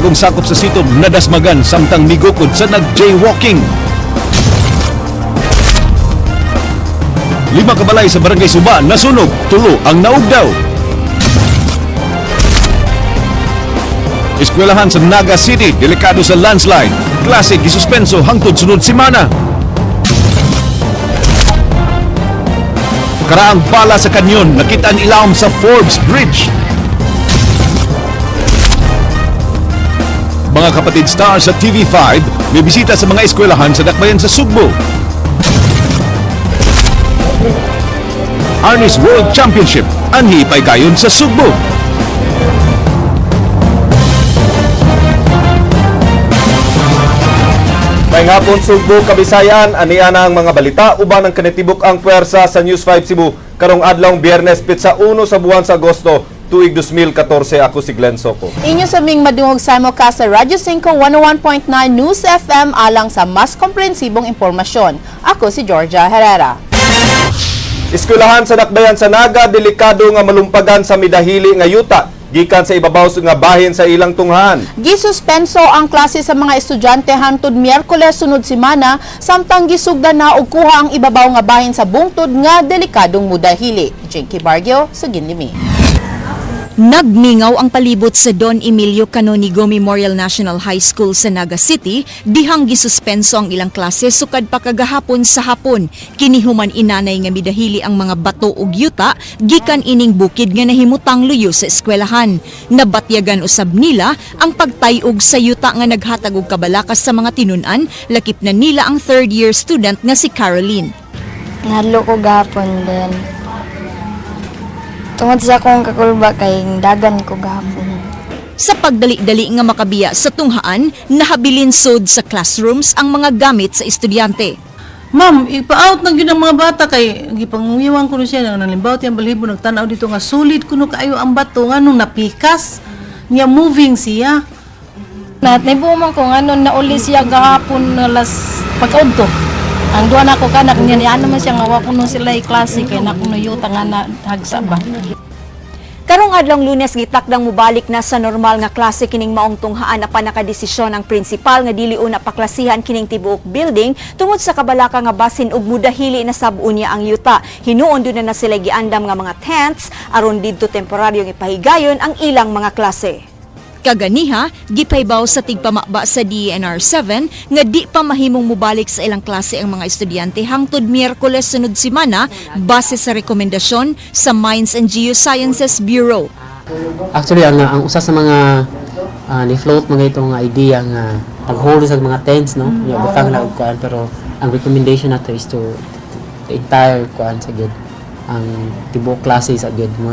bagong sakop sa sitog nadasmagan samtang migukod sa nag-jaywalking. 5 kabalay sa Barangay Suba nasunog, 3 ang naugdaw. Eskwelahan sa Naga City delikado sa landslide, klase gisuspenso hangtod sunod semana. Karaang bala sa kanyon nakita ang ilawom sa Forbes Bridge. Mga kapatid star sa TV5 may bisita sa mga eskwelahan sa dakbayan sa Sugbo. Arnis World Championship anhi paygayon sa Sugbo. May hapon Sugbo, Kabisayan, aniya na ang mga balita uban ang kanitibok ang puwersa sa News 5 Cebu karong adlawng Biyernes pitsa 1 sa buwan sa Agosto tuig 2014. Ako si Glenn Soco. Inyo sa ming madungog simulcast sa Radyo 5 101.9 News FM alang sa mas komprehensibong impormasyon. Ako si Georgia Herrera. Eskwelahan sa dakbayan sa Naga delikado nga malumpagan sa midahili nga yuta gikan sa ibabaw nga bahin sa ilang tunghan. Gisuspenso ang klase sa mga estudyante hangtod Miyerkules sunod semana samtang gisugdan na og kuha ang ibabaw nga bahin sa bungtod nga delikadong mudahili. Jinky Bargio sa Ginlimi. Nagmingaw ang palibot sa Don Emilio Canonigo Memorial National High School sa Naga City dihang gisuspenso ang ilang klase sukad pa kagahapon sa hapon. Kinihuman inanay nga midahili ang mga bato ug yuta gikan ining bukid nga nahimutang luyo sa eskwelahan. Nabatyagan usab nila ang pagtayog sa yuta nga naghatag og kabalakas sa mga tinun-an, lakip na nila ang third-year student nga si Caroline. Nahadlo ko gahapon din. Tungod sa akong kakulba kay dagan ko gahapon. Sa pagdali-dali nga makabiya sa tunghaan, nahabilin sod sa classrooms ang mga gamit sa estudyante. Ma'am, ipa-out na yun ang mga bata kay gipanguyawan ko na siya nang nalimbawt yung balibo nagtanaw dito nga sulit kuno kaayo ang bato nga nung napikas niya moving siya. Naat na bumang ko nga nun nauli siya gahapon alas pagkaudto. Ang duwa na ako kanak niya niya naman siya nga wako nung sila klase kay nakuno yuta nga naghagsa ba. Karong adlong Lunes gitakdang mubalik na sa normal nga klase kining maong tunghaan na pa nakadesisyon ang prinsipal nga dili una paklasihan kining tibuok building tungod sa kabalaka nga basin ug mudahili na sab-on niya ang yuta. Hinuon do na sila giandam nga mga tents aron didto temporaryong ipahigayon ang ilang mga klase. Kaganiha, gipaybaw sa tigpamakba sa DENR 7 nga di pa mahimong mubalik sa ilang klase ang mga estudyante hangtod Miyerkules sunod semana base sa rekomendasyon sa Mines and Geosciences Bureau. Actually, ang usa sa mga ni-float mga itong idea nga pag-hold sa mga tents, no? Yung butang na kuan, pero ang recommendation nato is to the entire kuan sa good. Ang tibok klase sa good mo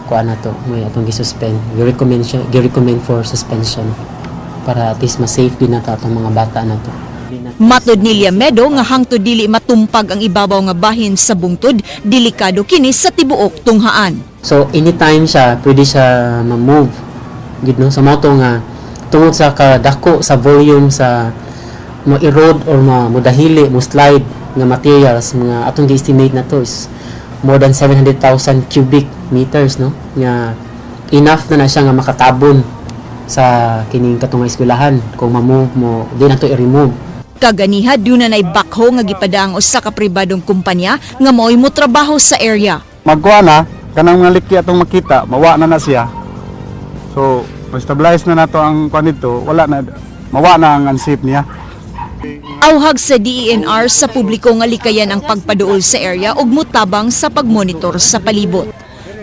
kuan nato may atong gi-suspend. Gi-recommend for suspension para at least ma-safe din nato atong mga bata nato. Matod ni Liamedo nga hangtod dili matumpag ang ibabaw nga bahin sa bungtod, delikado kini sa tibuok tunghaan. So anytime siya pwede siya ma-move. Gid no sa moto nga tungod sa kadako sa volume sa mo-erode or mudahili, mo-slide nga materials mga atong gi-estimate nato is more than 700,000 cubic meters, no? Nga enough na siya nga makatabon sa kining katong eskwelahan kung ma-move mo, di na to i-remove. Kaganiha dunay nay backhoe nga gipadaang usa ka pribadong kumpanya nga maoy mo trabaho sa area. Magkuha na kanang mga liki atong makita, mawa na siya. So, ma-stabilize na nato ang kuan dito, mawa na ang unsafe niya. Awhag sa DENR sa publiko nga likayan ang pagpaduol sa area ug mutabang sa pagmonitor sa palibot.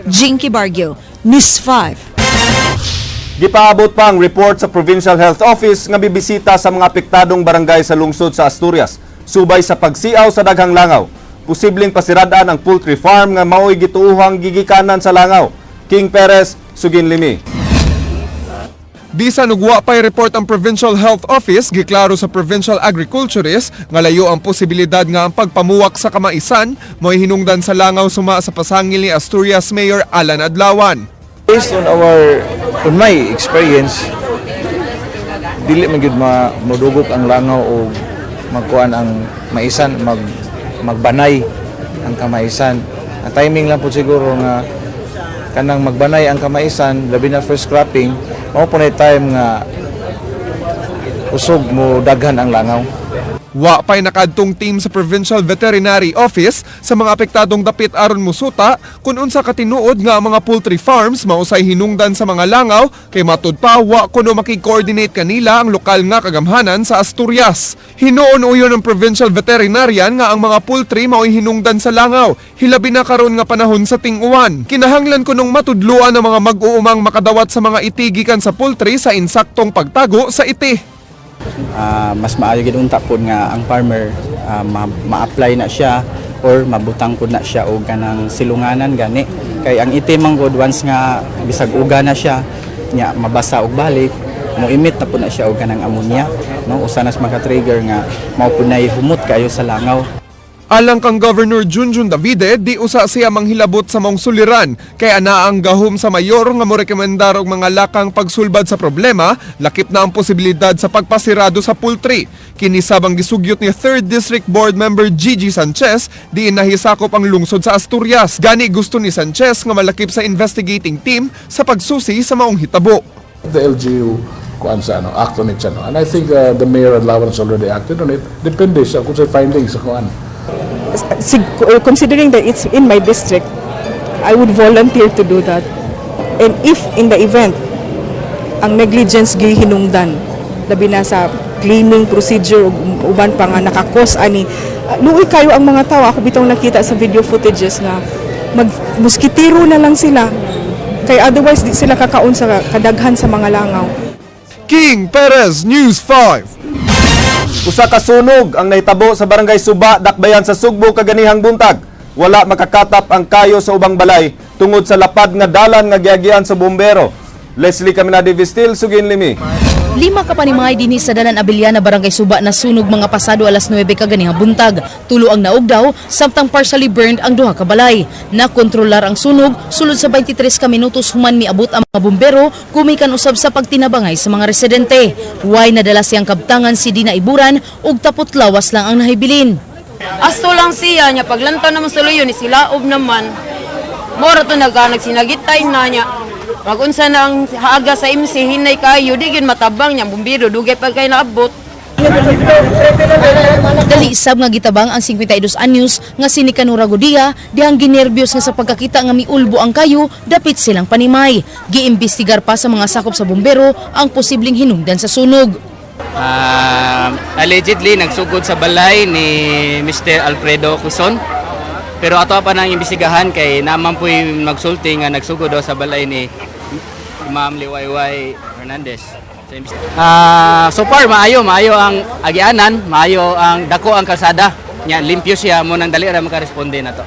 Jinky Bargio, News 5. Gipaabot pa ang report sa Provincial Health Office nga bibisita sa mga apektadong barangay sa lungsod sa Asturias subay sa pagsiaw sa daghang langaw. Posibleng pasiradaan ang poultry farm nga maoy gituuhang gigikanan sa langaw. King Perez, Suginlimi. Bisan ug wa pay report ang Provincial Health Office, giklaro sa Provincial Agriculturist nga layo ang posibilidad nga ang pagpamuwak sa kamaisan mo'y hinungdan sa langaw suma sa pasangil ni Asturias Mayor Alan Adlawan. Based on my experience, dili man gyud madugok ang langaw o magkuan ang maisan, magbanay ang kamaisan. Ang timing lang po siguro nga kanang magbanay ang kamaisan, labi na first cropping, mao po na time nga usog mo daghan ang langaw. Wa pa'y nakadtong team sa Provincial Veterinary Office sa mga apektadong dapit aron musuta kung unsa katinuod nga ang mga poultry farms mausay hinungdan sa mga langaw kay matud pa wa kuno makikoordinate kanila ang lokal nga kagamhanan sa Asturias. Hinuon uyon ng Provincial Veterinarian nga ang mga poultry mao'y hinungdan sa langaw, hilabi na karon nga panahon sa ting-uwan. Kinahanglan kunong matudluan ang mga mag-uumang makadawat sa mga itigikan sa poultry sa insaktong pagtago sa iti. Mas maayo gid unta pod nga ang farmer ma-apply na siya or mabutang pod na siya og kanang silunganan gani kay ang itim god once nga bisag uga na siya nya mabasa og balik mo emit na pod na siya og kanang ammonia no usanas maka-trigger nga mao pod nay humot kayo sa langaw. Alang kang Governor Junjun Davide, di usa siya manghilabot sa maong suliran kay ana ang gahom sa mayor nga morekomendar og mga lakang pagsulbad sa problema, lakip na ang posibilidad sa pagpasirado sa poultry. Kini sabang gisugyot ni 3rd District Board Member Gigi Sanchez, di nahisakop ang lungsod sa Asturias. Gani gusto ni Sanchez nga malakip sa investigating team sa pagsusi sa maong hitabo. The LGU act on it siya, no? And I think the mayor and Lawrence already acted on it. Depende siya kung sa findings sa kuan. Considering that it's in my district, I would volunteer to do that. And if in the event, ang negligence gihinungdan, labi na sa cleaning procedure, uban pa nga nakakos ani, luoy kayo ang mga tao. Ako bitong nakita sa video footages nga, magmuskitiro na lang sila. Kaya otherwise, di sila kakaon sa kadaghan sa mga langaw. King Perez, News 5. Usa ka sunog ang nahitabo sa Barangay Suba, Dakbayan sa Sugbo kaganihang buntag. Wala makakatap ang kayo sa ubang balay tungod sa lapad nga dalan nga giagian sa bumbero. Leslie Caminade Vistil, Sugin Limi. 5 ka panimay dinhi sa Danan Abiliana, Barangay Suba na sunog mga pasado alas 9 kaganihang buntag. Tulo ang naugdaw, samtang partially burned ang duha ka balay. Nakontrolar ang sunog, sulod sa 23 ka minutos human miabot ang mga bumbero, gumikan usab sa pagtinabangay sa mga residente. Way nadala siyang kabtangan si Dina Iburan ug tapot lawas lang ang nahibilin. Asto lang siya nya paglantaw naman sa luyo ni sila naman. Mora to nagsinagitay na niya. Pag unsa na ang haga sa MC hinay kayo, di gyud matabang niya bumbiro dugay pa kay naabot. Dali isab nga gitabang ang 52 anyos nga si Nicanor Agodia dihang ginerbyos nga sa pagkakita nga miulbo ang kayo dapit silang panimay. Giimbestigar pa sa mga sakop sa bumbero ang posibleng hinungdan sa sunog. Allegedly nagsugod sa balay ni Mr. Alfredo Cuson. Pero ato pa nang imbestigahan kay naman po yung magsulti nga nagsugod daw sa balay ni Ma'am Liwayway Hernandez. So far maayo ang agianan, maayo ang dako ang kalsada. Nya limpyo siya mo nang dali ra makaresponde nato.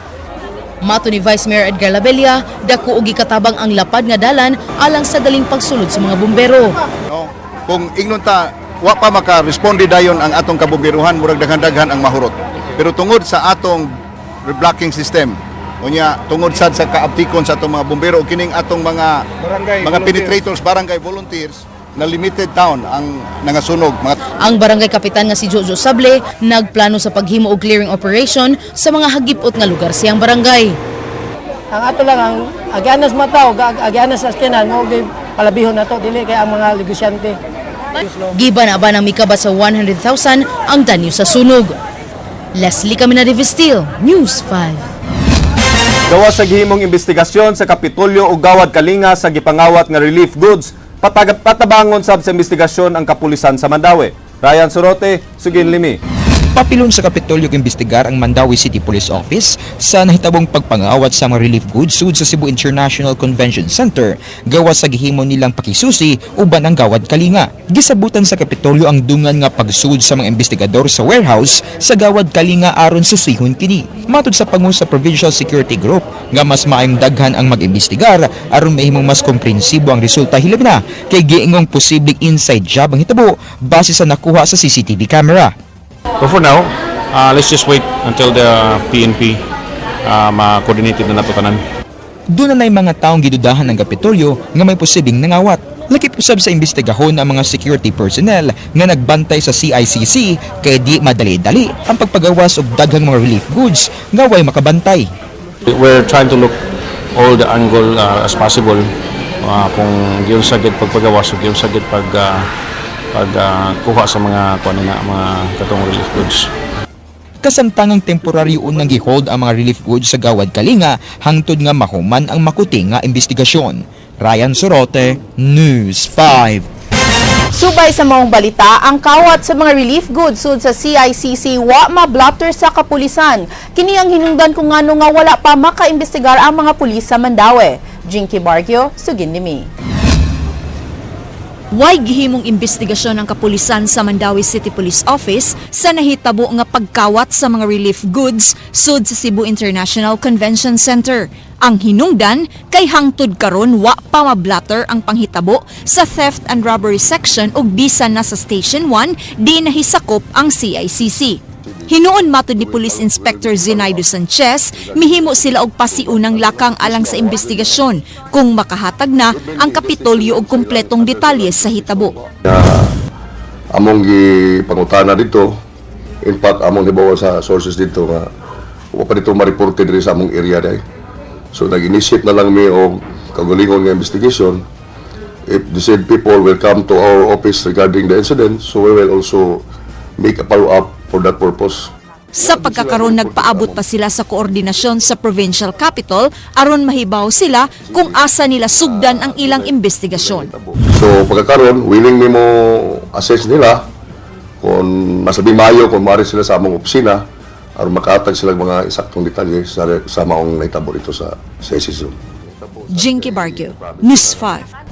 Mato ni Vice Mayor Edgar Labella, dako og gikatabang ang lapad nga dalan alang sa daling pagsulod sa mga bumbero. No, kung ingnon ta wa pa maka-responde dayon ang atong kabumberuhan, murag daghan-daghan ang mahurot. Pero tungod sa atong reblocking system, unya tungod sad sa kaaptikon sa atong mga bumbero kining atong mga penetrators, barangay volunteers na limited town ang nangasunog. Ang barangay kapitan nga si Jojo Sable nagplano sa paghimo og clearing operation sa mga hagipot nga lugar siyang barangay. Ang ato lang ang agianas mataw, agianas sa skinan mo palabihon nato dili kay ang mga negosyante. Giba na ba ng mikaba sa 100,000 ang danyo sa sunog. Leslie Caminade Vistil, News 5. Gawas sa gihimong investigasyon sa Kapitolyo ug Gawad Kalinga sa gipangawat nga relief goods, patabangon sab sa investigasyon ang kapulisan sa Mandawi. Ryan Sorote, Sugin Limi. Papilon sa Kapitolyo imbestigar ang Mandawi City Police Office sa nahitabong pagpangawat sa mga relief goods sud sa Cebu International Convention Center gawas sa gihimo nilang pakisusi uban ang Gawad Kalinga. Gisabutan sa Kapitolyo ang dungan nga pagsud sa mga investigador sa warehouse sa Gawad Kalinga aron susihon kini. Matud sa pangu sa Provincial Security Group nga mas maayong daghan ang mag-imbestigar aron mahimong mas komprensibo ang resulta hilabi na kay giingong posibleng inside job ang hitabo base sa nakuha sa CCTV camera. But for now, let's just wait until the PNP ma-coordinated na nato tanan. Doon na mga taong gidudahan ng Kapitolyo nga may posibleng nangawat. Lakip usab sa imbestigahon ang mga security personnel nga nagbantay sa CICC kay di madali-dali ang pagpagawas og daghang mga relief goods nga way makabantay. We're trying to look all the angle as possible kung giyon sagid pagpagawas ug giyon sagid kuha sa mga kuan na mga katong relief goods. Kasamtangang temporaryo unang gihold ang mga relief goods sa Gawad Kalinga hangtod nga mahuman ang makuti nga investigasyon. Ryan Sorote, News 5. Subay sa maong balita, ang kawat sa mga relief goods sud sa CICC wa ma-blotter sa kapulisan. Kini ang hinungdan kung ngano nga wala pa makaimbestigar ang mga pulis sa Mandaue. Jinky Bargio, sugin nimi. Way gihimong investigasyon ng kapulisan sa Mandaue City Police Office sa nahitabo nga pagkawat sa mga relief goods sud sa Cebu International Convention Center. Ang hinungdan kay hangtod karon wa pa mablatter ang panghitabo sa theft and robbery section ug bisan na sa Station 1 di nahisakop ang CICC. Hinuon matod ni Police Inspector Zenaido Sanchez, mihimo sila og pasiunang lakang alang sa investigasyon kung makahatag na ang Kapitolyo og kumpletong detalye sa hitabo. Among gipangutana dito, in fact among gibawa sa sources dito nga wa pa dito ma-reported rin sa among area day. So nag-initiate na lang mi og kaugalingon nga investigation. If the said people will come to our office regarding the incident, so we will also make a follow-up for that purpose. Sa pagkakaroon nagpaabot pa sila sa koordinasyon sa provincial capital aron mahibaw sila kung asa nila sugdan ang ilang investigasyon. So pagkakaroon, willing mi mo assess nila kung masabi mayo kung maaari sila sa among opisina aron makaatag sila mga isaktong detalye sa maong naitabo dito sa SESISO. Jinky Bargio, News 5.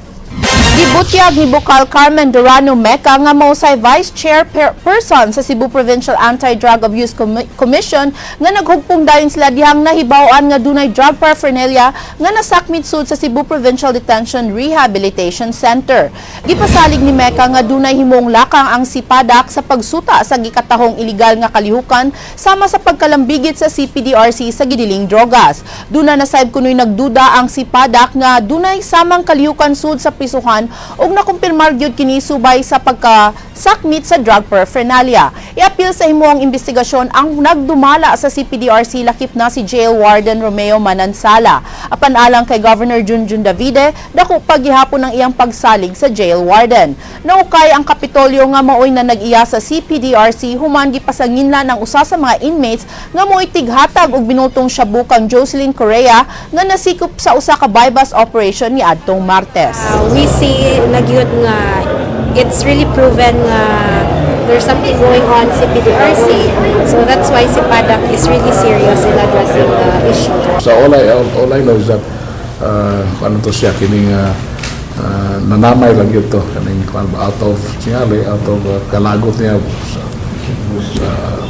Gibutyag ni Bukal Carmen Durano Meca nga mao say Vice Chairperson sa Cebu Provincial Anti-Drug Abuse Commission nga naghugpong dayon sila dihang nahibaw-an nga dunay drug paraphernalia nga nasakmit sud sa Cebu Provincial Detention Rehabilitation Center. Gipasalig ni Meca nga dunay himong lakang ang sipadak sa pagsuta sa gikatahong iligal nga kalihukan sama sa pagkalambigit sa CPDRC sa gidiling drogas. Duna na sayb kunoy nagduda ang sipadak nga dunay samang kalihukan sud sa prisuhan ug nakumpirmar gyud kini subay sa pagkasakmit sa drug paraphernalia. Iapil sa himuang investigasyon ang nagdumala sa CPDRC lakip na si Jail Warden Romeo Manansala. Apan alang kay Governor Junjun Davide, dako paghihapon ang iyang pagsalig sa Jail Warden. Naukay ang Kapitolyo nga maoy na nag-iya sa CPDRC human gipasanginlan ng usa sa mga inmates nga mo'y tighatag og binutong shabu kang Jocelyn Correa nga nasikop sa usa ka bypass operation ni adtong Martes. We see nagyud nga it's really proven nga there's something going on sa PDRC. So that's why si PADAC is really serious in addressing the issue. So all I know is that ano to siya kining nanamay lang yun to kaning out of tingali, out of kalagot niya sa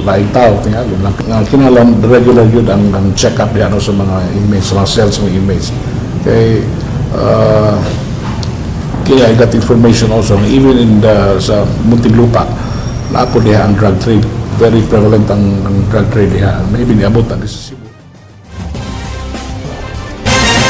laing tao tingali lang kinalan regular yun ang check up yan sa mga inmates, sa mga cells ng inmates. Okay, kaya I got information also even in sa Muntinlupa na po diha ang drug trade, very prevalent ang drug trade diha, maybe niabot na sa Cebu.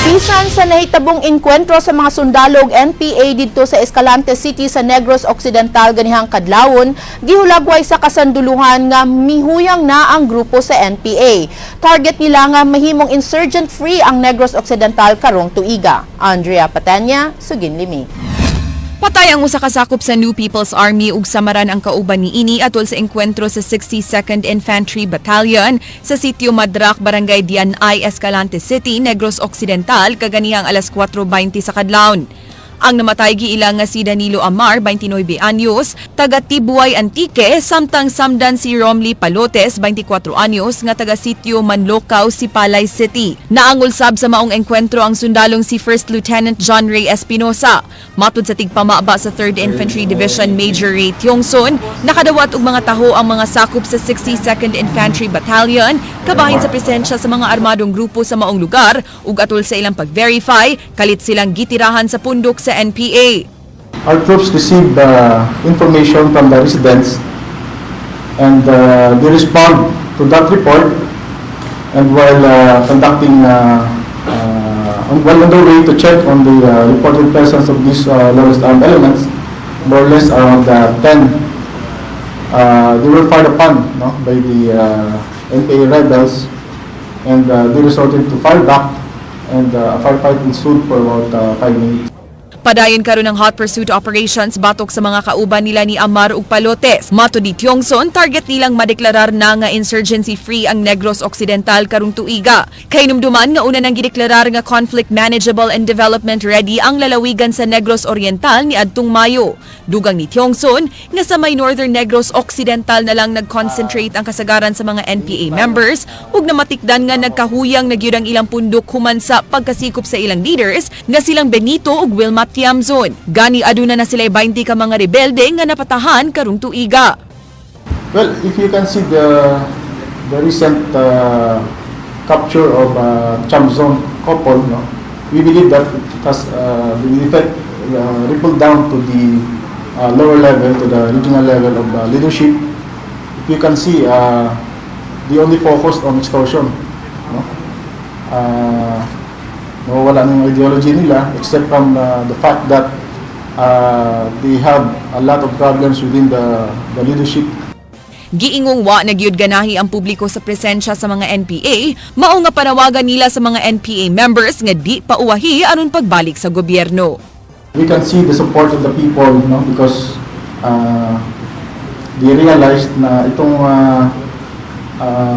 Bisan sa nahitabong enkwentro sa mga sundalo ug NPA didto sa Escalante City sa Negros Occidental ganihang kadlawon, gihulagway sa kasanduluhan nga mihuyang na ang grupo sa NPA. Target nila nga mahimong insurgent-free ang Negros Occidental karong tuiga. Andrea Patanya, Sugin Limi. Patay ang usa ka sakop sa New People's Army ug samaran ang kauban niini atol sa enkwentro sa 62nd Infantry Battalion sa sitio Madrak, Barangay Dianay, Escalante City, Negros Occidental kaganihang alas 4:20 sa kadlawon. Ang namatay giilang nga si Danilo Amar, 29 anyos, taga Tibuay Antique, samtang samdan si Romly Palotes, 24 anyos, nga taga sitio Manlocaw, Sipalay City. Naangol sab sa maong engkwentro ang sundalong si First Lieutenant John Ray Espinosa. Matud sa tigpamaba sa 3rd Infantry Division Major Ray Tiongson, nakadawat og mga taho ang mga sakop sa 62nd Infantry Battalion, kabahin sa presensya sa mga armadong grupo sa maong lugar, ug atol sa ilang pag-verify, kalit silang gitirahan sa pundok sa NPA. Our troops received information from the residents and they respond to that report, and while conducting while on the way to check on the reported presence of these lowest armed elements, more or less around 10 they were fired upon by the NPA rebels, and they resorted to fire back, and a firefight ensued for about 5 minutes. Padayon karon ng hot pursuit operations batok sa mga kauban nila ni Amar ug Palotes. Mato di Tiongson, target nilang madeklarar na nga insurgency-free ang Negros Occidental karong tuiga. Kay numduman nga una nang gideklarar nga conflict manageable and development ready ang lalawigan sa Negros Oriental ni adtong Mayo. Dugang ni Tiongson nga sa may Northern Negros Occidental na lang nag-concentrate ang kasagaran sa mga NPA members ug namatikdan nga nagkahuyang nagyud ang ilang pundok human sa pagkasikop sa ilang leaders nga silang Benito ug Wilma Tiamzon. Gani aduna na sila 20 ka mga rebelde nga napatahan karong tuiga. Well, if you can see the recent capture of Tiamzon couple, no, we believe that it has the effect rippled down to the lower level, to the regional level of leadership. If you can see, they only focused on extortion. No? Nawawala ng ideology nila except from the fact that they have a lot of problems within the leadership. Giingong wa nagyud ganahi ang publiko sa presensya sa mga NPA, mao nga panawagan nila sa mga NPA members nga di pauwahi aron pagbalik sa gobyerno. We can see the support of the people, no, because they realized na itong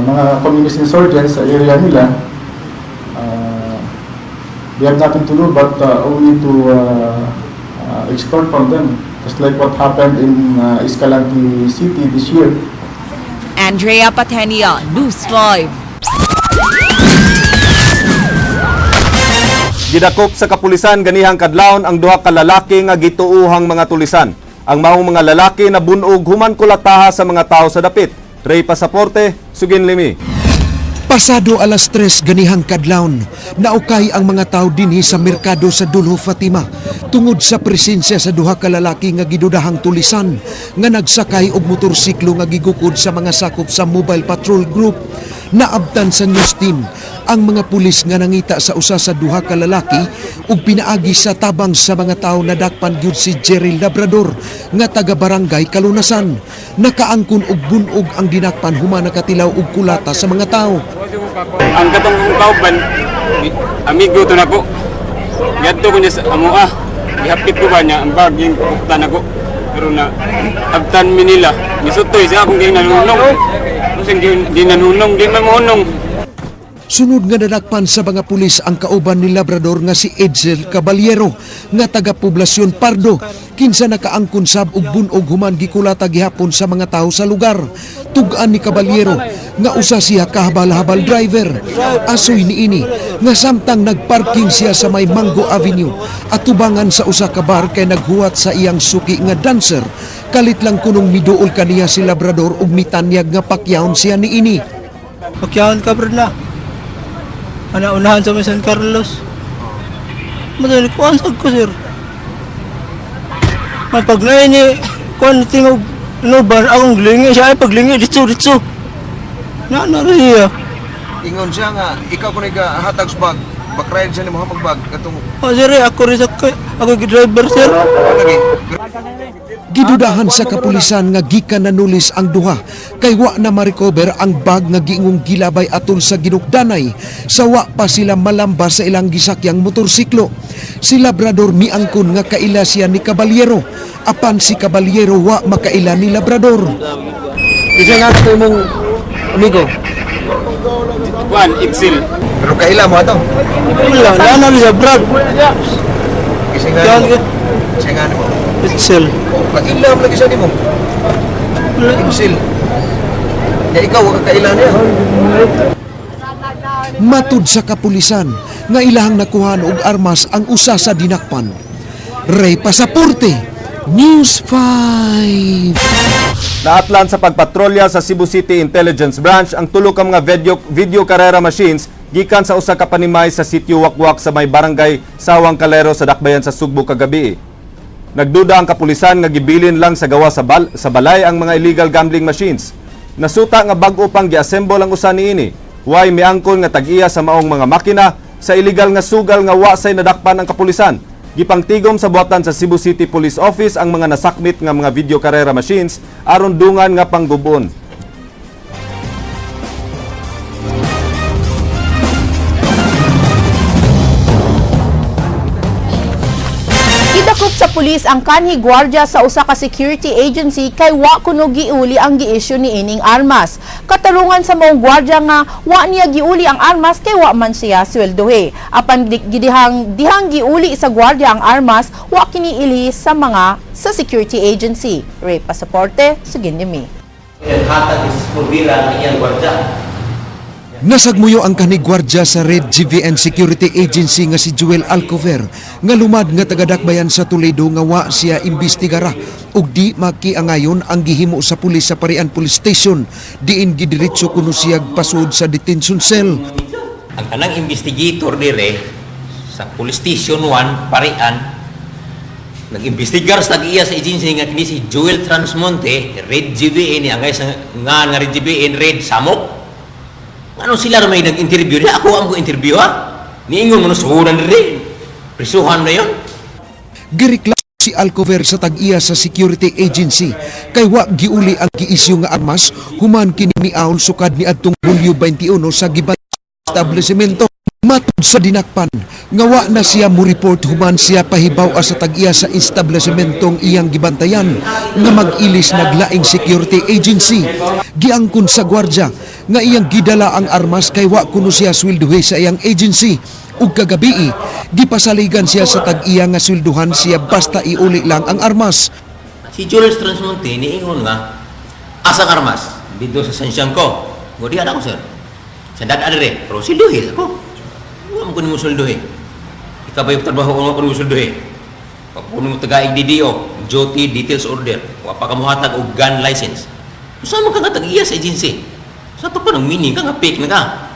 mga communist insurgents sa area nila, they have nothing to do but only to extort from them, just like what happened in Escalante City this year. Andrea Patenia, News 5. Gidakop sa kapulisan ganihang kadlawon ang duha ka lalaki nga gituuhang mga tulisan. Ang maong mga lalaki na bunog human kulataha sa mga tao sa dapit. Ray Pasaporte, Sugin Limi. Pasado alas 3 ganihang kadlawon, naukay ang mga tao dinhi sa merkado sa Dulho Fatima tungod sa presensya sa duha ka lalaki nga gidudahang tulisan nga nagsakay og motorsiklo nga gigukod sa mga sakop sa Mobile Patrol Group. Naabtan sa news team ang mga pulis nga nangita sa usa sa duha ka lalaki ug pinaagi sa tabang sa mga tao na dakpan gyud si Jerry Labrador nga taga Barangay Kalunasan. Nakaangkon og bunog ang dinakpan human nakatilaw og kulata sa mga tao. Ang katong kong kauban, amigo to nako. Gadto ko niya sa amoa. Gihapit ko ba niya ang bag yung tan ako. Pero na abtan mi nila. Gisutoy siya akong ginanunong. Kasi di nanunong, di man mohunong. Sunod nga nadakpan sa mga pulis ang kauban ni Labrador nga si Edsel Caballero nga taga Poblasyon Pardo kinsa nakaangkon sab og bunog human gikulata gihapon sa mga tao sa lugar. Tug-an ni Caballero nga usa siya kahabal-habal driver. Asoy niini nga samtang nagparking siya sa may Mango Avenue at tubangan sa usa ka bar kay naghuwat sa iyang suki nga dancer. Kalit lang kunong miduol kaniya si Labrador ug mitanyag nga pakyawon siya niini. Pakyawon ka bro na. Unahan sa San Carlos. Madali ko ansag ko sir. Mapagnayin ni kuan tingog no ba akong lingi siya ay paglingi ditso. Na riya. Ingon siya nga ikaw kun nga hatag bag, bakrayan siya ni mo magbag katong. Oh sir, ako rin ako driver sir. Gidudahan sa kapulisan nga gikan nanulis ang duha kay wa na ma-recover ang bag nga giingong gilabay atol sa ginukdanay sa wa pa sila malamba sa ilang gisakyang motorsiklo. Si Labrador miangkon nga kaila siya ni Caballero apan si Caballero wa makaila ni Labrador. Isa nga ito mong amigo. Juan, Itzel. Pero kaila mo ato? Wala, nana ni Brad. Isa nga mo. Itzel. Kaila mo lagi siya mo. Itzel. Ya ikaw wa kaila niya. Matud sa kapulisan nga ilahang nakuhan og armas ang usa sa dinakpan. Ray Pasaporte, News 5. Naatlan sa pagpatrolya sa Cebu City Intelligence Branch ang tulo ka mga video karera machines gikan sa usa ka panimay sa sitio Wakwak sa may barangay Sawang Calero sa Dakbayan sa Sugbo kagabi. Nagduda ang kapulisan nga gibilin lang sa gawa sa balay ang mga illegal gambling machines. Nasuta nga bag-o pang giassemble ang usa niini. Way miangkon nga tag-iya sa maong mga makina sa illegal nga sugal nga wa say nadakpan ang kapulisan. Gipangtigom sa buhatan sa Cebu City Police Office ang mga nasakmit nga mga video karera machines aron dungan nga panggubon. sa pulis ang kanhi gwardiya sa usa ka security agency kay wa kuno giuli ang giisyu ni ining armas. Katarungan sa maong gwardiya nga wa niya giuli ang armas kay wa man siya sweldohe. Apan dihang giuli sa gwardiya ang armas, wa kini ilihis sa security agency. Ray Pasaporte, Sugindimi. Hatag is pulbira ang iyang gwardiya. Nasagmuyo ang kanigwardya sa Red GVN Security Agency nga si Joel Alcover nga lumad nga tagadakbayan sa Toledo nga wa siya imbestigara ug di makiangayon ang gihimo sa pulis sa Parian Police Station diin gidiretso kuno siya pasud sa detention cell. Ang kanang investigator dire sa Police Station 1 Parian nag-imbestigar sa iya sa agency nga kini si Joel Transmonte, Red GVN ni angay sa nga Red GVN Red Samok. Ano sila may nag-interview niya? Ako ang interview ha? Niingon mo na suhunan rin. Prisuhan na yun. Gireklamo si Alcover sa tag-iya sa security agency kay wa giuli ang giisyu nga armas human kini miaon sukad ni adtong Hulyo 21 sa gibang establishmento. Matud sa dinakpan nga wa na siya mo report human siya pahibaw sa tag-iya sa establishmentong iyang gibantayan nga mag-ilis naglaing security agency. Giangkon sa gwardya nga iyang gidala ang armas kay wa kuno siya sweldohe sa iyang agency ug kagabi gipasaligan siya sa tag-iya nga swelduhan siya basta iuli lang ang armas. Si Joel Transmonte niingon nga asang armas dito sa sansyang ko. Ngodi ana ko sir. Sa dad dire, pero silduhin ako. Wa mo kuno sulduhin. Ikaw ba yung trabaho ko kuno sulduhin? Papuno mo tagaig DDO, duty details order. Wa pa ka mohatag og gun license. Usa man ka nga tag-iya sa agency. Sa to pa nang meaning ka nga fake na ka.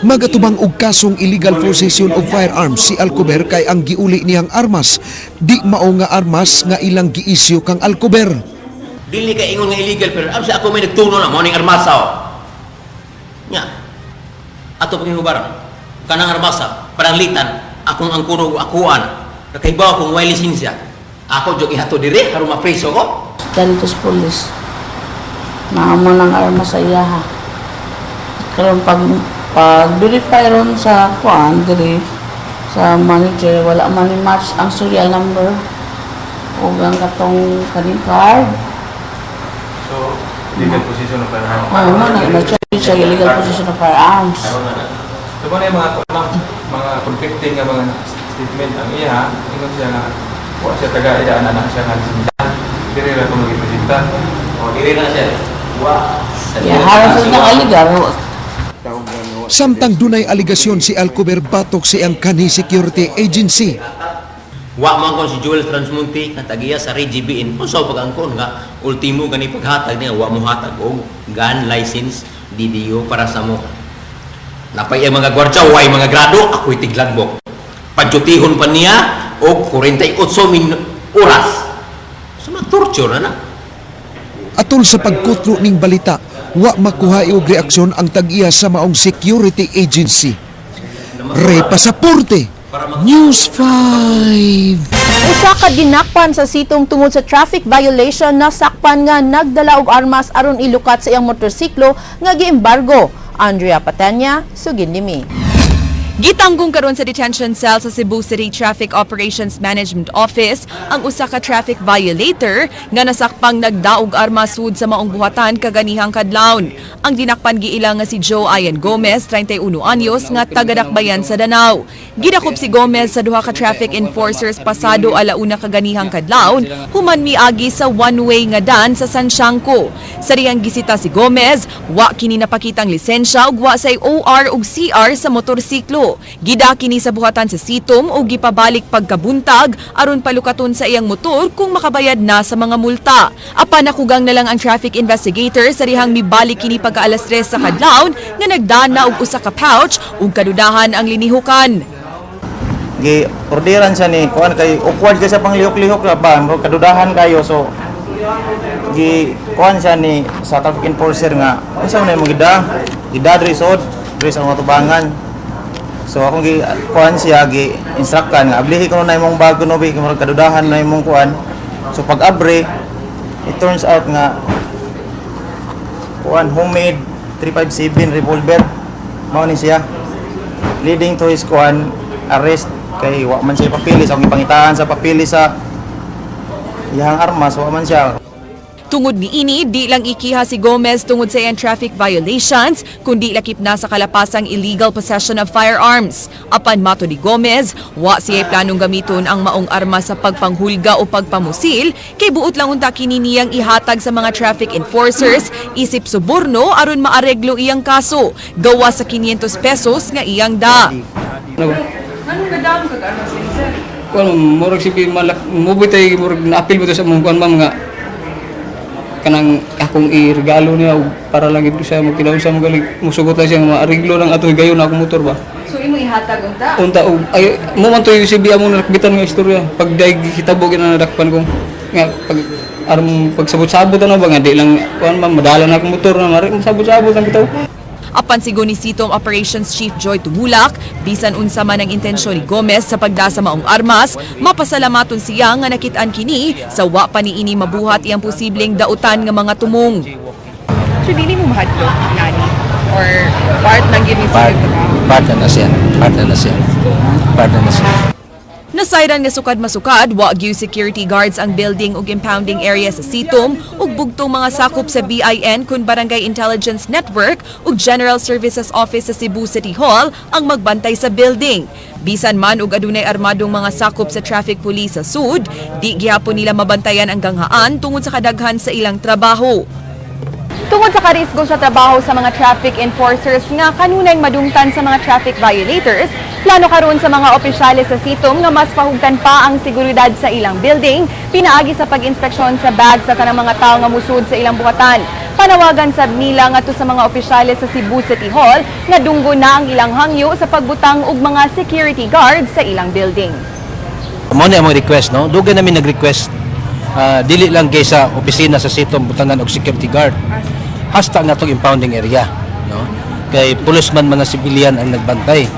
Magatubang og kasong illegal possession of firearms si Alcover kay ang giuli niyang armas di mao nga armas nga ilang giisyu kang Alcover. Dili ka ingon nga illegal pero sa ako may nagtuno na mo ning armasa. Nya. Ato paghihubaran. Kanang armasa paranglitan akong ang kuno akuan. Nakaibaw akong way lisensya. Ako jog ihato dire aron mapreso ko. Dito sa pulis. Naamo ng armas sa iyaha. Karon pag-verify ron sa kuan diri sa manager wala man ni match ang serial number o ang katong kaning card. So, legal position of firearms. Na-check siya illegal position of firearms. So, ano yung mga conflicting nga mga statement ang iya, ingon siya nga, wala siya taga-idaan na siya nga lisinta. Diri na kung mag-ipresenta. O, diri na siya. Harap ng illegal. Samtang dunay aligasyon si Alcover batok sa iyang kanhi security agency. Wa man kon si Joel Transmonte nga tagiya sa Red GBN. Usaw pag-angkon nga ultimo gani paghatag niya wa mo hatag og gun license DDO para sa mo. Napay ang mga gwardya way mga grado ako'y tiglagbok. Padyutihon pa niya og 48 oras. So torture na. Atol sa pagkutlo ning balita, wa makuha og reaksyon ang tag-iya sa maong security agency. Ray Pasaporte, News 5. Usa ka ginakpan sa sitong tungod sa traffic violation na sakpan nga nagdala og armas aron ilukat sa iyang motorsiklo nga giembargo. Andrea Patanya, Sugindimi. Gitanggong karon sa detention cell sa Cebu City Traffic Operations Management Office ang usa ka traffic violator nga nasakpang nagdaog armas sud sa maong buhatan kaganihang kadlawon. Ang dinakpan giila nga si Joe Ian Gomez, 31 anyos, nga taga-Dakbayan sa Danao. Gidakop si Gomez sa duha ka traffic enforcers pasado alauna kaganihang kadlawon human miagi sa one-way nga dan sa San Siangco. Sa riyang gisita si Gomez, wa kini napakitang lisensya ug wa say OR ug CR sa motorsiklo. Gidaki ni sa buhatan sa sitom o gipabalik pagkabuntag aron palukaton sa iyang motor kung makabayad na sa mga multa. Apan nakugang na lang ang traffic investigator sa rihang mibalik kini pagka alas 3 sa kadlawon nga nagdana og usa ka pouch ug kadudahan ang linihukan. Gi orderan siya ni kuan kay ukwad kay sa panglihok-lihok na ba kadudahan kayo so gi kuan siya ni sa traffic enforcer nga unsa man imong gidadri sod diri sa mga tubangan. So akong kuan siya gi-instructan nga ablihi ko na imong bag kuno bi kay kadudahan na imong kuan. So pag abre it turns out nga kuan homemade 357 revolver mao ni siya leading to his kuan arrest Kay wa man siya papili sa ipangitahan sa papili sa iyang armas, wa man siya. Tungod ni ini, di lang ikiha si Gomez tungod sa iyang traffic violations, kundi lakip na sa kalapasang illegal possession of firearms. Apan mato ni Gomez, wa siya'y planong gamiton ang maong armas sa pagpanghulga o pagpamusil, kay buot lang unta kini niyang ihatag sa mga traffic enforcers, isip suborno aron maareglo iyang kaso, gawa sa 500 pesos nga iyang da. Anong gadam kag armas sir? Kung murag si mubitay murag na-appeal mo to sa mga mga kanang akong iregalo niya para lang ito siya magkinaon sa mga musugot lang siya maariglo lang ato gayon akong motor ba. So imo ihatag unta? Unta ay mo man to yung CB among nakbitan nga istorya pag day hitabo na nadakpan ko nga pag aron pagsabot-sabot ano ba nga di lang kuan man madala na akong motor na mari sabot-sabot ang bitaw. Apan sigo ni Sitom Operations Chief Joy Tumulak, bisan unsa man ang intensyon ni Gomez sa pagda sa maong armas, mapasalamaton siya nga nakit-an kini sa wa pa niini mabuhat iyang posibleng dautan nga mga tumong. So dili mo mahadlok nani or part ng gini sa Part na siya. Nasayran nga sukad-masukad, wa gyud security guards ang building ug impounding area sa Sitom ug bugtong mga sakop sa BIN kun Barangay Intelligence Network ug General Services Office sa Cebu City Hall ang magbantay sa building. Bisan man ug adunay armadong mga sakop sa traffic police sa SUD, di gihapon nila mabantayan ang ganghaan tungod sa kadaghan sa ilang trabaho. Tungod sa karisgo sa trabaho sa mga traffic enforcers nga kanunay madungtan sa mga traffic violators, plano karon sa mga opisyales sa Sitom nga mas pahugtan pa ang seguridad sa ilang building, pinaagi sa pag-inspeksyon sa bag sa kanang mga tao nga musud sa ilang buhatan. Panawagan sab nila ngadto sa mga opisyales sa Cebu City Hall nga dunggo na ang ilang hangyo sa pagbutang og mga security guards sa ilang building. Mo na among request no. Dugay namin nag-request dili lang kay sa opisina sa Sitom butangan og security guard. Hasta nga itong impounding area. No? Kay pulis man mga civilian ang nagbantay.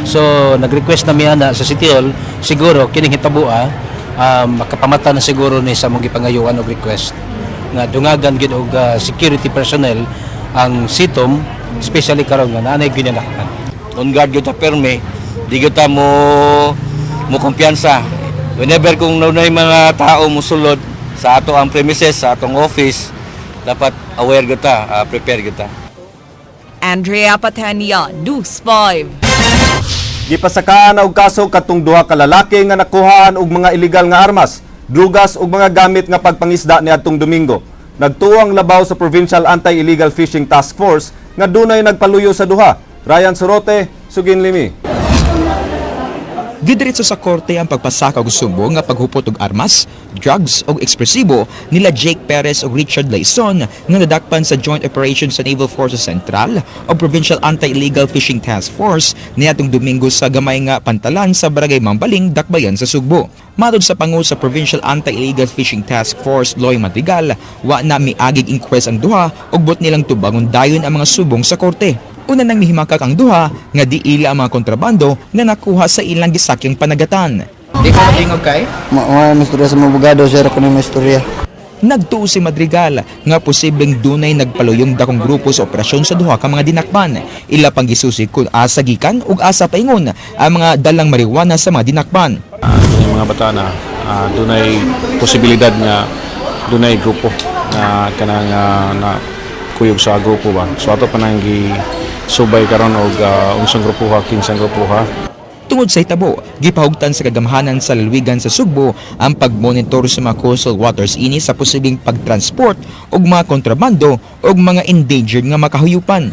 So, nag-request na miyana sa City Hall, siguro, kining hitabua, makapamata na siguro ni sa mga pangayuan og request na dungagan gid og security personnel ang Sitom, especially karon nga nanay ginanakpan. On guard gyud ta perme, di gyud ta mo kumpiyansa. Whenever kung naunay mga tao musulod sa ato ang premises, sa atong office, dapat aware kita, prepare kita. Andrea Patania, News 5. Gipasakaan og kaso katong duha ka lalaki nga nakuhaan og mga illegal nga armas, drugas ug mga gamit nga pagpangisda niadtong Domingo. Nagtuo ang labaw sa Provincial Anti-Illegal Fishing Task Force nga dunay nagpaluyo sa duha. Ryan Sorote, Sugin Limi. Gidiretso sa korte ang pagpasaka og sumbo nga paghupot og armas, drugs ug eksplosibo nila Jake Perez ug Richard Laison nga nadakpan sa Joint Operation sa Naval Forces Central o Provincial Anti-Illegal Fishing Task Force niadtong Domingo sa gamay nga pantalan sa Barangay Mambaling, Dakbayan sa Sugbo. Matod sa pangu sa Provincial Anti-Illegal Fishing Task Force Loy Madrigal, wa na miagig inquest ang duha ug bot nilang tubangon dayon ang mga subong sa korte. Una nang mihimakak ang duha nga di ila ang mga kontrabando nga nakuha sa ilang gisakyang panagatan. Di ko matingog kay? May istorya sa mga abogado, sir, ako na may istorya. Nagtuo si Madrigal nga posibleng dunay nagpaluyong dakong grupo sa operasyon sa duha ka mga dinakpan. Ila pang gisusi kung asa gikan ug asa paingon ang mga dalang marijuana sa mga dinakpan. Yung mga bata na dunay posibilidad nga dunay grupo na kanang na kuyog sa grupo ba. So ato pa nang subay karon og unsang grupo ha, kinsang grupo ha. Tungod sa hitabo, gipahugtan sa kagamhanan sa lalawigan sa Sugbo ang pagmonitor sa mga coastal waters ini sa posibleng pagtransport og mga kontrabando og mga endangered nga makahuyupan.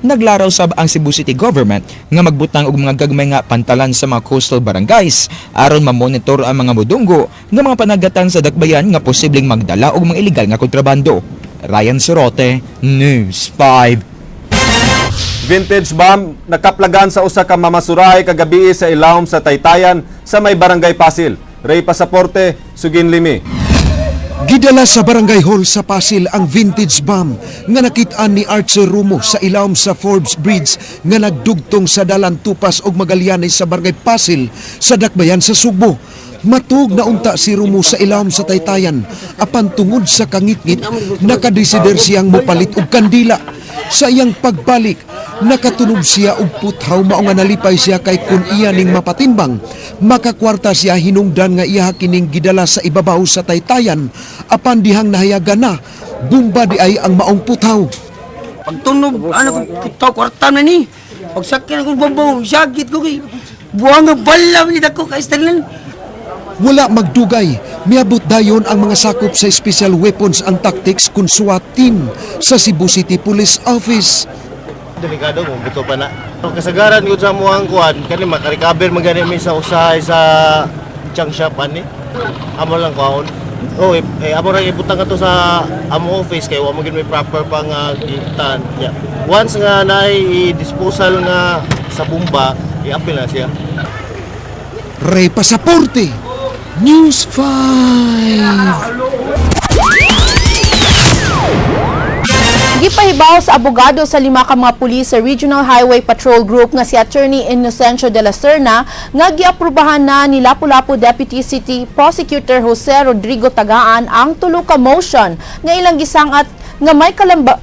Naglaraw sab ang Cebu City Government nga magbutang og mga gagmay nga pantalan sa mga coastal barangays aron ma-monitor ang mga mudunggo nga mga panagatan sa dakbayan nga posibleng magdala og mga illegal nga kontrabando. Ryan Sorote, News 5. Vintage bomb nakaplagan sa usa ka mamasuray kagabi sa ilawom sa Taytayan sa may Barangay Pasil. Ray Pasaporte, Sugin Limi. Gidala sa Barangay Hall sa Pasil ang vintage bomb nga nakit-an ni Archer Rumo sa ilawom sa Forbes Bridge nga nagdugtong sa dalan Tupas og Magallanes sa Barangay Pasil sa Dakbayan sa Sugbo. Matug na unta si Rumo sa ilawom sa Taytayan apan tungod sa kangitngit nakadesider siyang mopalit og kandila. Sa iyang pagbalik, nakatunog siya og puthaw mao nga nalipay siya kay kun iya ning mapatimbang, makakwarta siya hinungdan nga iya kining gidala sa ibabaw sa taytayan apan dihang nahayagan na, bumba di ay ang maong puthaw. Pagtunog, putaw, kwarta na ni. Pagsakyan ako babaw, sakit ko kay. Buwang nga bala, nita ko kaistanan. Wala magdugay, miabot dayon ang mga sakop sa Special Weapons and Tactics kun SWAT team sa Cebu City Police Office. Delikado mo buto pa na. Kasagaran gud sa muang kuan kani makarikaber magani mi sa usahay sa junk shop ani. Amo lang kaon. Oh, amo ra ibutang kato sa amo office kay wa mo gid may proper pang gitan. Yeah. Once nga naay disposal nga sa bomba, i-apil na siya. Ray Pasaporte, News 5. Gipahibaw sa abogado sa 5 ka mga pulis sa Regional Highway Patrol Group nga si Attorney Inocencio de la Serna nga giaprubahan na ni Lapu-Lapu Deputy City Prosecutor Jose Rodrigo Tagaan ang tulo ka motion nga ilang gisangat nga may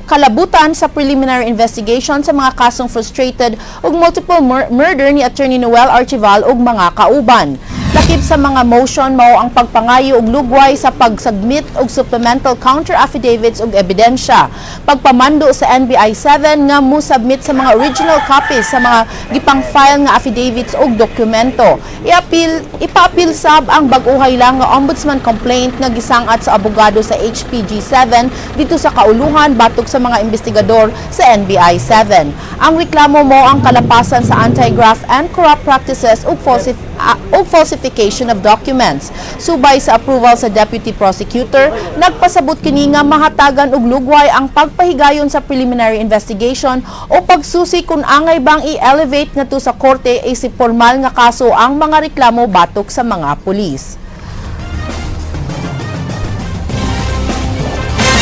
kalabutan sa preliminary investigation sa mga kasong frustrated ug multiple murder ni Attorney Noel Archival ug mga kauban. Lakip sa mga motion mao ang pagpangayo og lugway sa pagsubmit og supplemental counter affidavits ug ebidensya, pagpamando sa NBI 7 nga mo-submit sa mga original copies sa mga gipang-file nga affidavits ug dokumento. Ipa-appeal sab ang bag-uhay lang nga ombudsman complaint nga gisangat sa abogado sa HPG 7 dito sa kauluhan batok sa mga investigador sa NBI 7. Ang reklamo mo ang kalapasan sa anti-graft and corrupt practices ug falsification of documents. Subay sa approval sa Deputy Prosecutor, nagpasabot kini nga mahatagan og lugway ang pagpahigayon sa preliminary investigation o pagsusi kung angay bang i-elevate ngadto sa korte isip formal nga kaso ang mga reklamo batok sa mga pulis.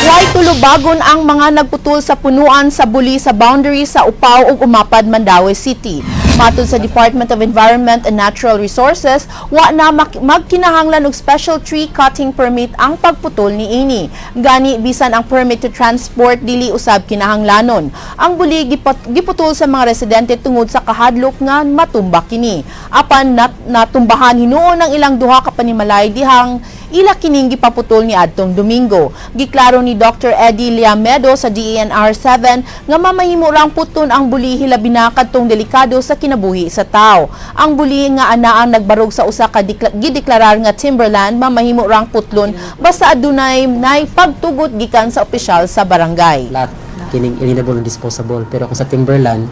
Way tulubagon ang mga nagputol sa punuan sa buli sa boundary sa Upaw ug Umapad, Mandaue City. Matod sa Department of Environment and Natural Resources, wa na magkinahanglan og special tree cutting permit ang pagputol niini. Gani bisan ang permit to transport dili usab kinahanglanon. Ang buli giputol sa mga residente tungod sa kahadlok nga matumba kini. Apan natumbahan hinuon ang ilang duha ka panimalay dihang ila kining gipaputol ni adtong Domingo. Giklaro ni Dr. Eddie Liamedo sa DENR 7 nga mamahimo rang puton ang buli hilabi na kadtong delikado sa kinabuhi sa tao. Ang buli nga anaang nagbarog sa usa ka gideklarar nga timberland mamahimo rang putlon basta adunay nay pagtugot gikan sa opisyal sa barangay. Lahat kining inedible and disposable, pero kung sa timberland,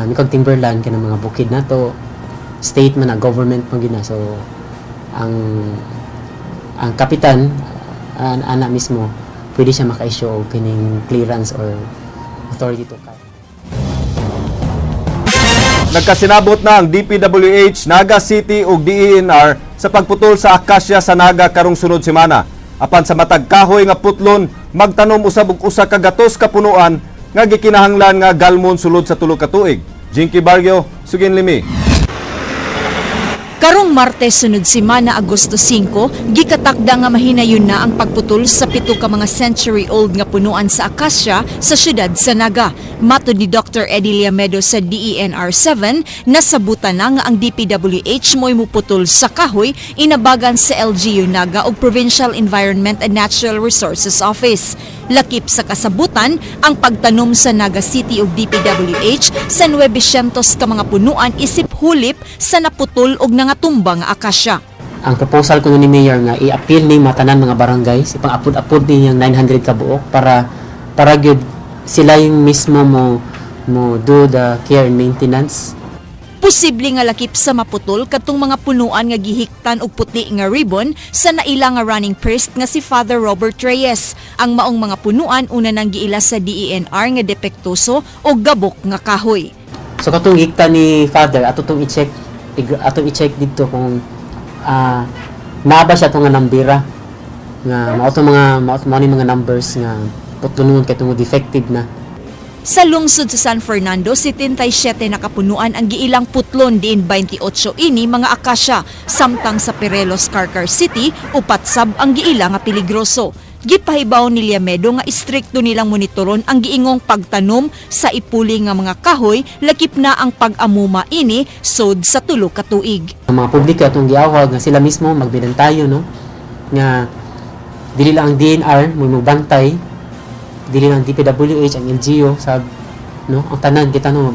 mikog timberland kanang mga bukid nato, state man na government man gina, so ang kapitan ana mismo pwede siya maka-issue og kining clearance or authority to cut. Nagkasinabot na ang DPWH, Naga City ug DENR sa pagputol sa akasya sa Naga karong sunod semana. Apan sa matag kahoy nga putlon, magtanom usab og usa ka gatos ka punuan nga gikinahanglan nga galmon sulod sa tulo ka tuig. Jinky Barrio, Sugin Limi. Karong Martes sunod semana Agosto 5, gikatakda nga mahinayon na ang pagputol sa 7 ka mga century-old nga punuan sa akasya sa syudad sa Naga. Matod ni Dr. Eddie Liamedo sa DENR 7, nasabutan na nga ang DPWH mo'y muputol sa kahoy inabagan sa LGU Naga o Provincial Environment and Natural Resources Office. Lakip sa kasabutan ang pagtanom sa Naga City ug DPWH sa 900 ka mga punuan isip hulip sa naputol og nangatumba nga akasya. Ang proposal ko ni Mayor nga i-appeal ni matanan mga barangay, si pang-apod-apod ni yung 900 ka buok para gyud sila yung mismo mo do the care and maintenance. Posible nga lakip sa maputol katong mga punuan nga gihiktan og puti nga ribbon sa naila nga running priest nga si Father Robert Reyes. Ang maong mga punuan una nang giila sa DENR nga depektuso o gabok nga kahoy. So katong hiktan ni Father atong i-check dito kung naaba siya tong nga nambira nga mao mga numbers nga putlunon kay tungod defective na. Sa lungsod sa San Fernando, 77 na kapunuan ang giilang putlon diin 28 ini mga akasya, samtang sa Perelos, Carcar City, upat sab ang giila nga peligroso. Gipahibaw ni Liamedo nga istrikto nilang monitoron ang giingong pagtanom sa ipuli nga mga kahoy lakip na ang pag-amuma ini sod sa tulo ka tuig. Ang mga publiko atong giawag nga sila mismo magbilantayo no nga dili lang ang DNR mo bantay, dili lang ang DPWH ang LGU sa no ang tanan kita no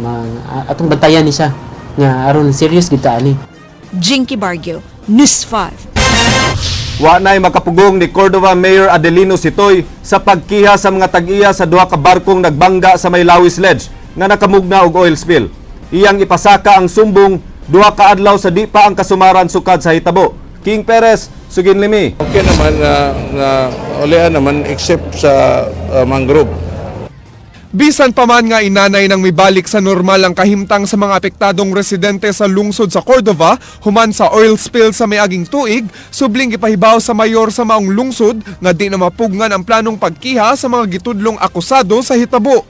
atong bantayan ni siya nga aron serious gid ta ani. Jinky Bargio, News 5. Wa na'y makapugong ni Cordova Mayor Adelino Sitoy sa pagkiha sa mga tag-iya sa duha ka barkong nagbangga sa may Lawis Ledge nga nakamugna og oil spill. Iyang ipasaka ang sumbong duha ka adlaw sa di pa ang kasumaran sukad sa hitabo. King Perez, Sugin Limi. Okay naman na ulian naman except sa mangrove. Bisan pa man nga inanay nang mibalik sa normal ang kahimtang sa mga apektadong residente sa lungsod sa Cordova human sa oil spill sa miaging tuig, subling gipahibaw sa mayor sa maong lungsod nga di na mapugnan ang planong pagkiha sa mga gitudlong akusado sa hitabo.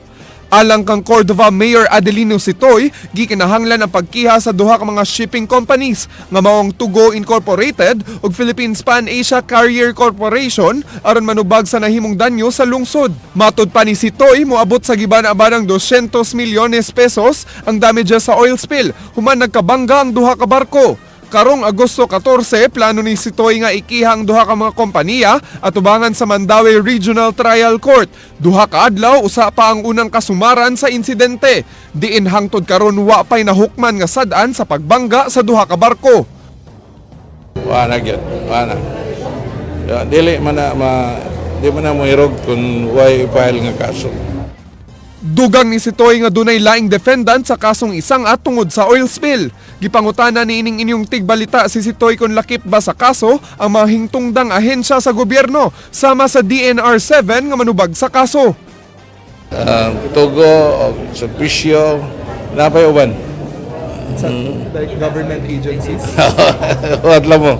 Alang kang Cordova Mayor Adelino Sitoy, gikinahanglan ang pagkiha sa duha ka mga shipping companies nga maong Tugo Incorporated ug Philippines Pan Asia Carrier Corporation aron manubag sa nahimong danyo sa lungsod. Matud pa ni Sitoy, moabot sa giban-abanang 200 milyones pesos ang damages sa oil spill human nagkabangga ang duha ka barko. Karong Agosto 14, plano ni Sitoy nga ikihang duha ka mga kompanya at ubangan sa Mandaue Regional Trial Court. Duha ka adlaw usa pa ang unang kasumaran sa insidente. Diin hangtod karon wa pay nahukman nga sad-an sa pagbangga sa duha ka barko. Wala gyud, wala. Dili man na mo hirog kung why file nga kaso. Dugang ni Sitoy nga dunay laing defendant sa kasong isang at tungod sa oil spill. Gipangutana ni ining inyong tigbalita si Sitoy kung lakip ba sa kaso ang mga hingtungdang ahensya sa gobyerno sama sa DNR7 nga manubag sa kaso. Tugo, Servisyo, napay uban. Sa government agencies? Wadla mo.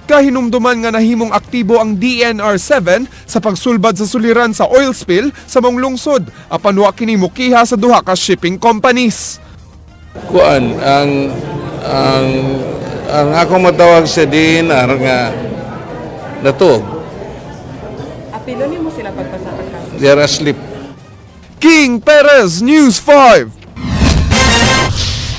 Kahinumduman nga nahimong aktibo ang DNR7 sa pagsulbad sa suliran sa oil spill sa mong lungsod apan wa kini mokiha sa duha ka shipping companies. Kuan ang akong matawag sa DNR nga natug. Apilo ni mo sila pagpasakot ka. They are asleep. King Perez, News 5.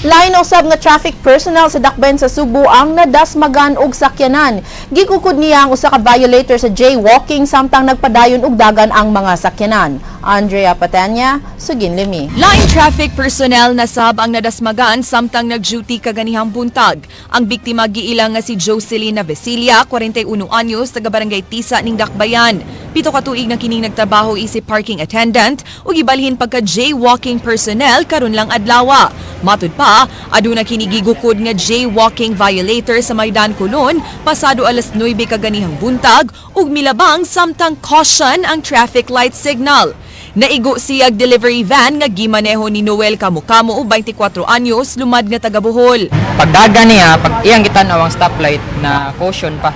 Lain usab nga traffic personnel sa Dakbayan sa Subo ang nadasmagan og sakyanan. Gikukod niya ang usa ka violator sa jaywalking samtang nagpadayon og dagan ang mga sakyanan. Andrea Patanya, Sugin Limi. Laing traffic personnel na sab ang nadasmagan samtang nag-duty kaganihang buntag. Ang biktima giilang nga si Jocelyn Vesilia, 41 anyos, taga Barangay Tisa ning Dakbayan. 7 ka tuig na kining nagtrabaho isip parking attendant ug ibalhin pagka jaywalking personnel karon lang adlaw. Matud pa, aduna kini gigukod nga jaywalking violator sa Maydan Colon pasado alas 9 kaganihang buntag ug milabang samtang caution ang traffic light signal. Naigo siyag delivery van nga gimaneho ni Noel Kamukamo, 24 anyos, lumad nga taga Bohol. Pagdaga niya, pag iyang gitanaw ang stoplight na caution pa.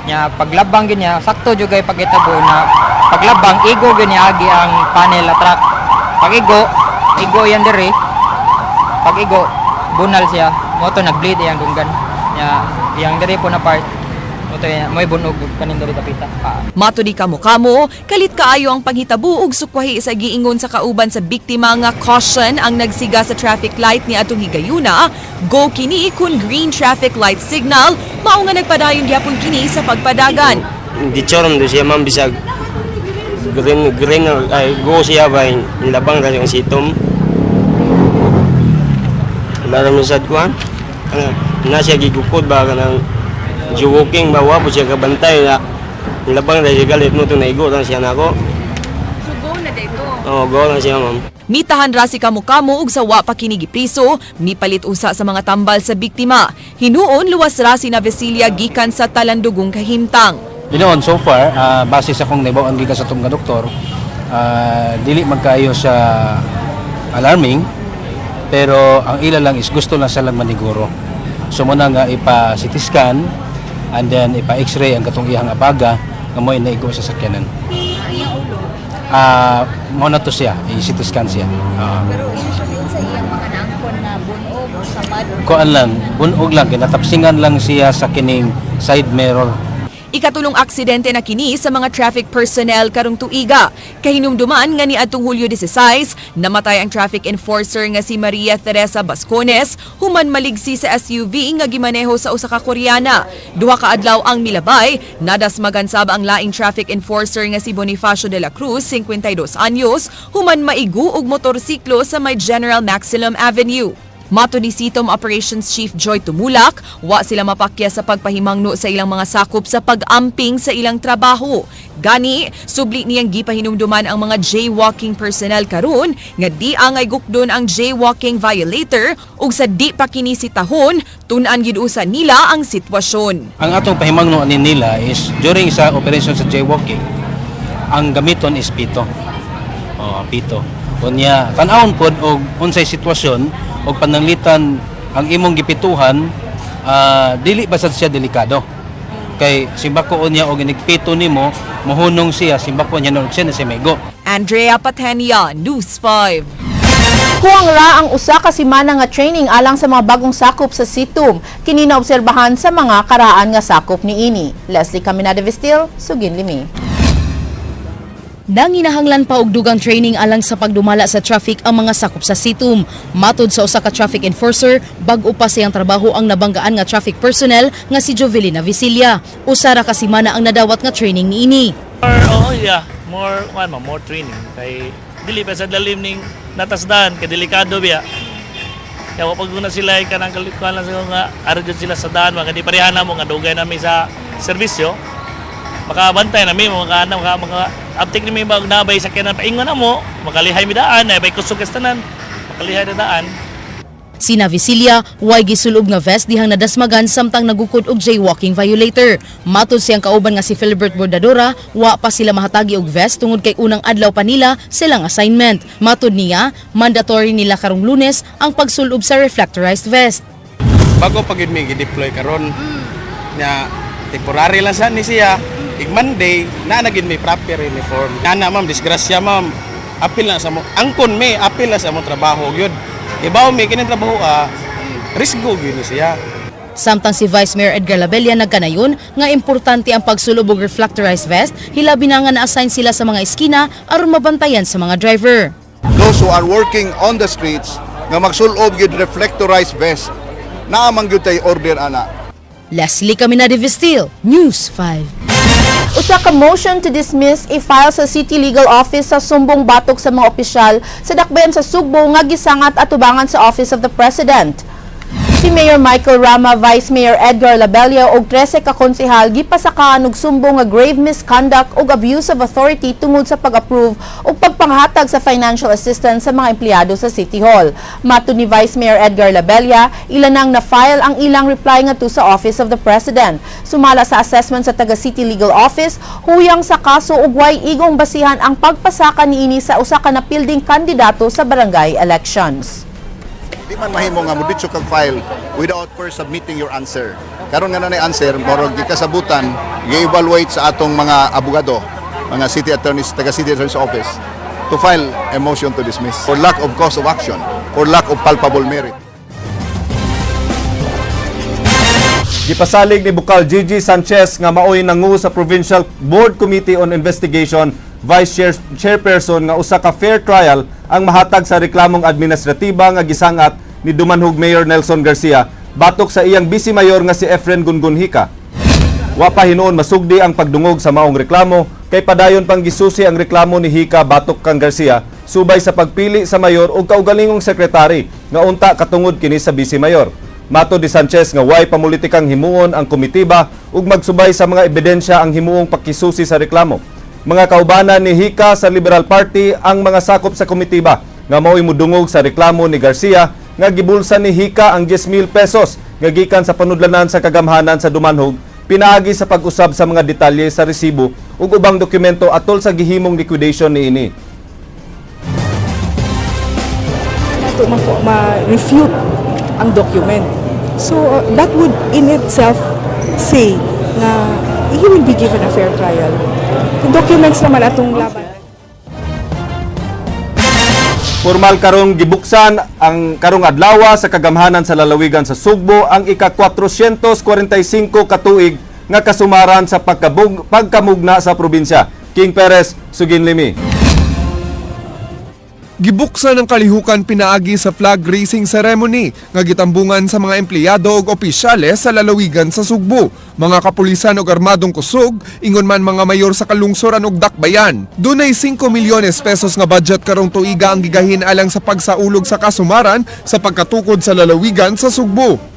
Nya paglabang gyud niya, sakto jud kay pagitabo na paglabang igo gyud niya agi ang panel na truck. Pag igo yan dire. Pag igo, bunal siya. Moto nag-bleed iyang dunggan. Nya iyang dire po na part. Moto moy bunog kanin diri tapita. Mato di Kamukamo, kalit kaayo ang panghitabo ug sukwahi sa giingon sa kauban sa biktima nga caution ang nagsiga sa traffic light ni atong higayuna, go kini kun green traffic light signal, mao nga nagpadayon gyapon kini sa pagpadagan. Di chorom do siya man bisag green ay go siya ba labang ra yung sitom. Maraming sad kuan. Na siya gigukod ba kanang jogging bawa po siya kabantay na labang na siya galit mo ito naigo lang siya na ako. So go na dito? Oo, go lang siya ma'am. Mitahan ra si Kamukamo ug sa wa pa kini gipriso, mipalit usa sa mga tambal sa biktima. Hinuon luwas ra si Vesilia gikan sa talandugong kahimtang. Dinoon so far, base sa kong naibawan gikan sa tong doktor, dili magkaayo sa alarming, pero ang ila lang is gusto lang silang maniguro. So muna nga ipa-CT scan and then ipa-x-ray ang katong iyang abaga nga mo naigo sa sakyanan. Mo na to siya, i-CT scan siya. Pero usually sa iyang mga naangkon na bunog o samad. Kuan lang, bunog lang, kinatapsingan lang siya sa kining side mirror. Ikatulong aksidente na kini sa mga traffic personnel karong tuiga. Kahinumduman nga ni adtong Hulyo 16, namatay ang traffic enforcer nga si Maria Teresa Bascones human maligsi sa SUV nga gimaneho sa usa ka Koreana. Duha ka adlaw ang milabay, nadasmagan sab ang laing traffic enforcer nga si Bonifacio de la Cruz, 52 anyos, human maigu og motorsiklo sa may General Maximum Avenue. Mato ni Sitom Operations Chief Joy Tumulak, wa sila mapakya sa pagpahimangno sa ilang mga sakop sa pag-amping sa ilang trabaho. Gani, subli niyang gipahinumduman ang mga jaywalking personnel karon nga di angay gukdon ang jaywalking violator ug sa di pa kini sitahon, tun-an gyud usa nila ang sitwasyon. Ang atong pahimangno ani nila is during sa operation sa jaywalking, ang gamiton is pito. Pito. Kunya, tan-awon pod og unsay sitwasyon og pananglitan ang imong gipituhan, dili ba sad siya delikado. Kay simbako niya og inigpito nimo, mohunong siya, simbako niya og siya na si Mego. Andrea Patenia, News 5. Huwang ra ang usa ka semana nga training alang sa mga bagong sakop sa Situm. Kini na obserbahan sa mga karaan nga sakop niini. Leslie Caminada Vistil, Sugin Limi. Nanginahanglan pa og dugang training alang sa pagdumala sa traffic ang mga sakop sa Situm. Matod sa usa ka traffic enforcer, bag-o pa siyang trabaho ang nabanggaan nga traffic personnel nga si Jovelina Visilia. Usa ra ka semana ang nadawat nga training niini. More training kay dili pa sa lalim ning natasdan kay delikado biya. Kaya pag na sila ay kanang kalikuan lang nga arjud sila sa daan mga di pareha na mo nga dugay nami sa serbisyo. Makabantay na mi mga uptake ni mi bag nabay sa kanan paingon na mo makalihay mi daan ay bay kusog kastanan makalihay na daan. Sina Visilia, way gisulob nga vest dihang nadasmagan samtang nagukod og jaywalking violator. Matod siyang kauban nga si Philbert Bordadora, wa pa sila mahatagi og vest tungod kay unang adlaw pa nila silang assignment. Matod niya, mandatory nila karong Lunes ang pagsulob sa reflectorized vest. Bago pagid mi gi-deploy karon nya temporary lang sa ni siya. Ig Monday na nagin may proper uniform. Ana ma'am, disgrasya ma'am. Apil na sa mo. Angkon me, apil na sa mo trabaho gyud. Ibaw mi kini trabaho risgo gyud siya. Samtang si Vice Mayor Edgar Labella nagkanayon nga importante ang pagsulob og reflectorized vest, hilabi na nga na-assign sila sa mga eskina aron mabantayan sa mga driver. Those who are working on the streets nga magsulob gyud reflectorized vest, naamang gyud tay order ana. Leslie Caminada Vistil, News 5. Usa ka motion to dismiss i-file sa City Legal Office sa sumbong batok sa mga opisyal sa dakbayan sa Sugbo nga gisangat atubangan sa Office of the President. Si Mayor Michael Rama, Vice Mayor Edgar Labella ug 13 ka konsehal gipasakaan og sumbong nga grave misconduct ug abuse of authority tungod sa pag-approve ug pagpanghatag sa financial assistance sa mga empleyado sa City Hall. Matud ni Vice Mayor Edgar Labella, ilanang na-file ang ilang reply ngadto sa Office of the President. Sumala sa assessment sa taga City Legal Office, huyang sa kaso ug way igong basihan ang pagpasaka niini sa usa ka napilding kandidato sa barangay elections. Di man mahimo nga muditso kag file without first submitting your answer. Karon nga na answer, morog gikasabutan, gi-evaluate sa atong mga abogado, mga city attorneys, taga city attorney's office to file a motion to dismiss for lack of cause of action, for lack of palpable merit. Gipasalig ni Bukal Gigi Sanchez nga maoy nangu sa Provincial Board Committee on Investigation Vice Chairperson nga usa ka fair trial ang mahatag sa reklamong administratiba nga gisangat ni Dumanhog Mayor Nelson Garcia batok sa iyang vice mayor nga si Efren Gungunhika. Wa pa hinuon masugdi ang pagdungog sa maong reklamo kay padayon pang gisusi ang reklamo ni Hika batok kang Garcia subay sa pagpili sa mayor ug kaugalingong sekretary nga unta katungod kini sa vice mayor. Mato di Sanchez nga way pamulitikang himuon ang komitiba ug magsubay sa mga ebidensya ang himuong pakisusi sa reklamo. Mga kaubanan ni Hika sa Liberal Party ang mga sakop sa komitiba nga mao'y mudungog sa reklamo ni Garcia nga gibulsa ni Hika ang 10,000 pesos nga gikan sa panudlanan sa kagamhanan sa Dumanhog pinaagi sa pag-usab sa mga detalye sa resibo ug ubang dokumento atol sa gihimong liquidation niini. Nato ma-refute ang document. So that would in itself say na he will be given a fair trial. The documents naman atong laban. Formal karong gibuksan ang karong adlaw sa kagamhanan sa lalawigan sa Sugbo ang ika-445 katuig nga kasumaran sa pagkamugna sa probinsya. King Perez, Sugin Limi. Gibuksan ng kalihukan pinaagi sa flag raising ceremony nga gitambungan sa mga empleyado ug opisyales sa lalawigan sa Sugbo. Mga kapulisan ug armadong kusog, ingon man mga mayor sa kalungsoran ug dakbayan. Dunay 5 milyones pesos nga budget karong tuiga ang gigahin alang sa pagsaulog sa kasumaran sa pagkatukod sa lalawigan sa Sugbo.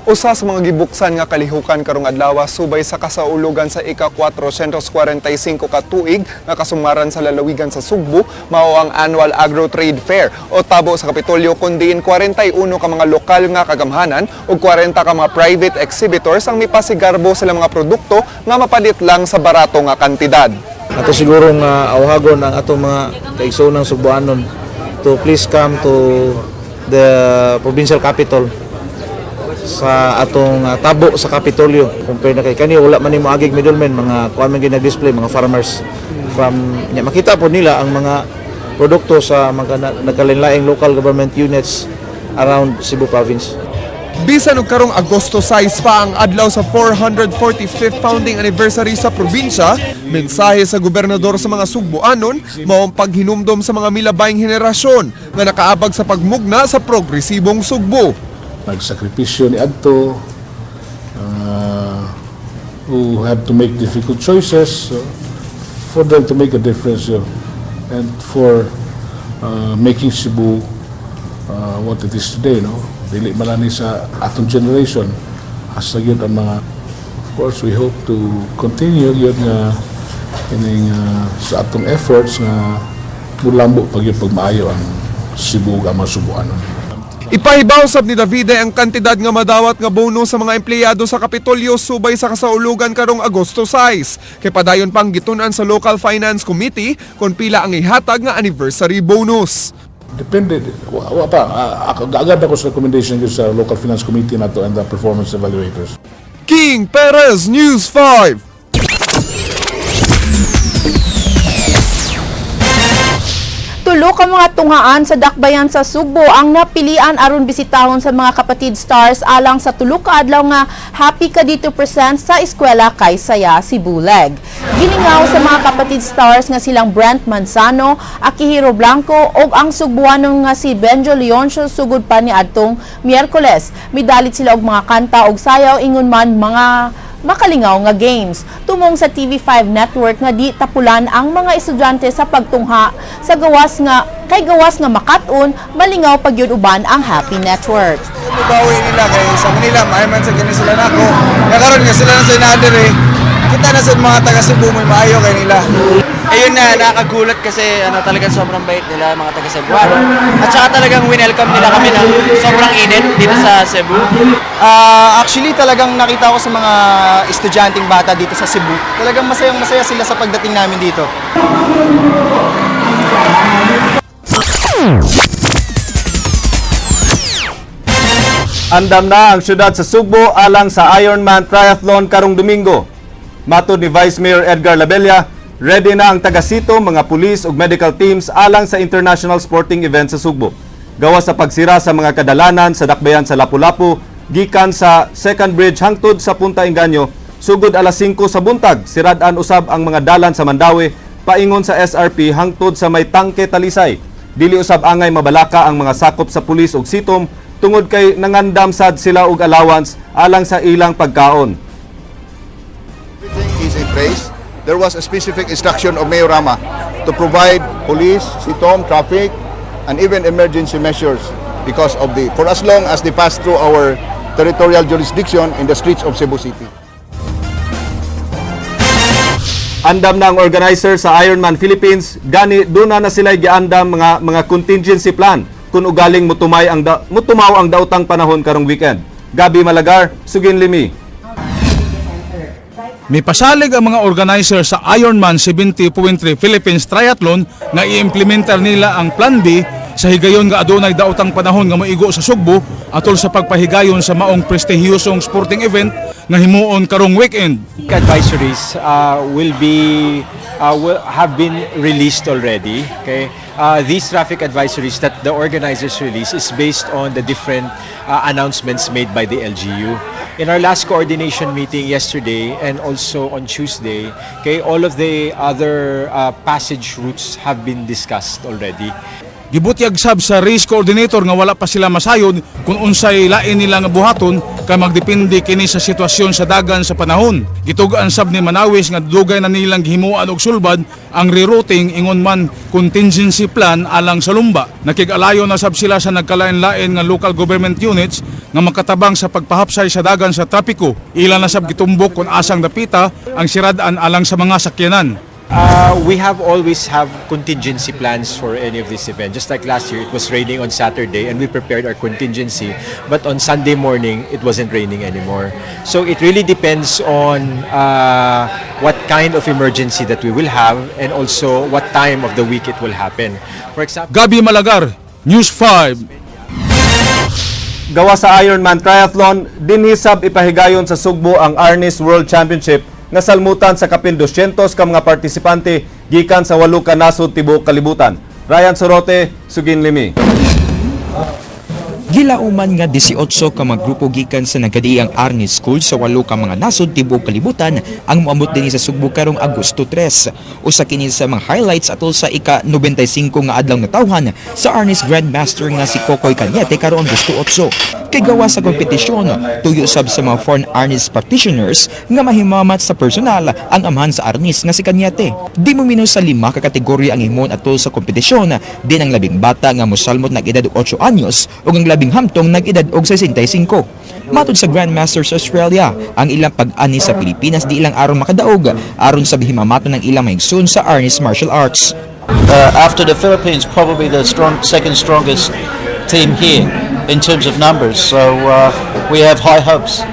Usa sa mga gibuksan nga kalihukan karong adlaw subay sa kasaulugan sa ika-445 ka tuig nga kasumaran sa lalawigan sa Sugbo mao ang Annual Agro Trade Fair o tabo sa Kapitolyo kundiin 41 ka mga lokal nga kagamhanan ug 40 ka mga private exhibitors ang mipasigarbo sila mga produkto nga mapalit lang sa barato nga kantidad. Ato siguro nga awhagon ang atong mga kaigsoonang Sugboanon to please come to the provincial capital sa atong tabo sa Kapitolyo. Compare na kay kani wala man nimo agig middleman, mga kuan man gina-display mga farmers from makita po nila ang mga produkto sa mga nagkalain-laing local government units around Cebu province. Bisan og karong Agosto 6 pa ang adlaw sa 445th founding anniversary sa probinsya, mensahe sa gobernador sa mga Sugboanon mao ang paghinumdom sa mga milabayng henerasyon nga nakaabag sa pagmugna sa progresibong Sugbo. Nagsakripisyo ni Adto, who had to make difficult choices for them to make a difference and for making Cebu what it is today. No? Dili malani sa atong generation hasta yun ang mga, of course we hope to continue yun nga sa atong efforts nga mulambo pag yung pagmaayo ang Cebu nga mga Subuanon. Ipahibaw sab ni Davide ang kantidad nga madawat nga bonus sa mga empleyado sa Kapitolyo subay sa kasaulugan karong Agosto 6. Kay padayon pang gitun-an sa Local Finance Committee kung pila ang ihatag nga anniversary bonus. Depende, agad ako sa recommendation sa Local Finance Committee na to and the performance evaluators. King Perez, News 5. Tulo ka mga tunghaan sa dakbayan sa Sugbo ang napilian aron bisitahon sa mga kapatid stars alang sa tulo ka adlaw nga Happy Ka Dito presents sa Eskwela Kay Saya, Sibuleg. Giningaw sa mga kapatid stars nga silang Brent Manzano, Akihiro Blanco ug ang Sugbuanon nga si Benjo Leoncio sugod pa ni adtong Miyerkules. Midalit sila og mga kanta ug sayaw ingon man mga makalingaw nga games. Tumong sa TV5 network nga di tapulan ang mga estudyante sa pagtungha sa gawas nga makat-on, malingaw pagyud uban ang Happy Network. Bawi nila kay sa Manila, maayman sa kini sila nako. Karon nga sila na sa inader kita na sa mga taga Cebu may maayo kay nila. Ayun na, nakagulat kasi talagang sobrang bait nila mga taga Cebu. At saka talagang winelcome nila kami ng sobrang init dito sa Cebu. Actually talagang nakita ko sa mga estudyanteng bata dito sa Cebu. Talagang masayang-masaya sila sa pagdating namin dito. Andam na ang syudad sa Sugbo alang sa Ironman Triathlon karong Domingo. Matod ni Vice Mayor Edgar Labella, ready na ang taga-sito, mga pulis ug medical teams alang sa international sporting event sa Sugbo. Gawas sa pagsira sa mga kadalanan sa dakbayan sa Lapu-Lapu, gikan sa Second Bridge hangtod sa Punta Inganyo, sugod alas 5 sa buntag, sirad-an usab ang mga dalan sa Mandawi, paingon sa SRP hangtod sa may Tangke Talisay. Dili usab angay mabalaka ang mga sakop sa pulis ug sitom tungod kay nangandam sad sila og allowance alang sa ilang pagkaon. Everything is in place. There was a specific instruction of Mayor Rama to provide police, sitom, traffic, and even emergency measures because of for as long as they pass through our territorial jurisdiction in the streets of Cebu City. Andam na ang organizer sa Ironman Philippines, gani duna na sila giandam mga contingency plan kung ugaling mutumaw ang daotang panahon karong weekend. Gabi Malagar, Sugin Limi. May pasalig ang mga organizer sa Ironman 70.3 Philippines Triathlon nga i-implementer nila ang Plan B sa higayon nga adunay daotang panahon nga moigo sa Sugbo atol sa pagpahigayon sa maong prestihiyosong sporting event nga himuon karong weekend. Advisories will have been released already. Okay, these traffic advisories that the organizers release is based on the different announcements made by the LGU. In our last coordination meeting yesterday and also on Tuesday, okay, all of the other passage routes have been discussed already. Gibutyag sab sa race coordinator nga wala pa sila masayod kung unsay lain nila nga buhaton kay magdepende kini sa sitwasyon sa dagan sa panahon. Gitugaan sab ni Manawis nga dugay na nilang gihimuan og sulbad ang rerouting ingon man contingency plan alang sa lumba. Nakig-alayo na sab sila sa nagkalain-lain nga local government units nga makatabang sa pagpahapsay sa dagan sa trapiko. Ila na sab gitumbok kung asang dapita ang sirad-an alang sa mga sakyanan. We have always have contingency plans for any of this event. Just like last year, it was raining on Saturday and we prepared our contingency. But on Sunday morning, it wasn't raining anymore. So it really depends on what kind of emergency that we will have and also what time of the week it will happen. For example, Gabi Malagar, News 5. Gawa sa Ironman Triathlon, dinhisab ipahigayon sa Sugbo ang Arnis World Championship nga salmutan sa kapin 200 ka mga partisipante gikan sa 8 ka nasod tibuok kalibutan. Ryan Sorote, Sugin Limi. Gilauman nga 18 ka mga grupo gikan sa nagkadiang Arnis School sa 8 ka mga nasod tibuok kalibutan ang moabot dinhi sa Sugbo karong Agosto 3. Usa kini sa mga highlights atol sa ika-95 nga adlaw natawhan sa Arnis Grandmaster nga si Kokoy Cañete karong Agosto 8. Kay gawa sa kompetisyon, tuyo sab sa mga foreign Arnis practitioners nga mahimamat sa personal ang amahan sa Arnis nga si Cañete. Di mo minus sa 5 ka kategorya ang himon atol sa kompetisyon, din ang labing bata nga mosalmot nag edad 8 anyos ug ang labing hamtong nag edad og 65. Matod sa Grandmaster sa Australia, ang ilang pag-ani sa Pilipinas di ilang aron makadaog aron sa himamaton ng ilang maigsoon sa Arnis Martial Arts. After the Philippines, probably the second strongest team here in terms of numbers. So we have high hopes.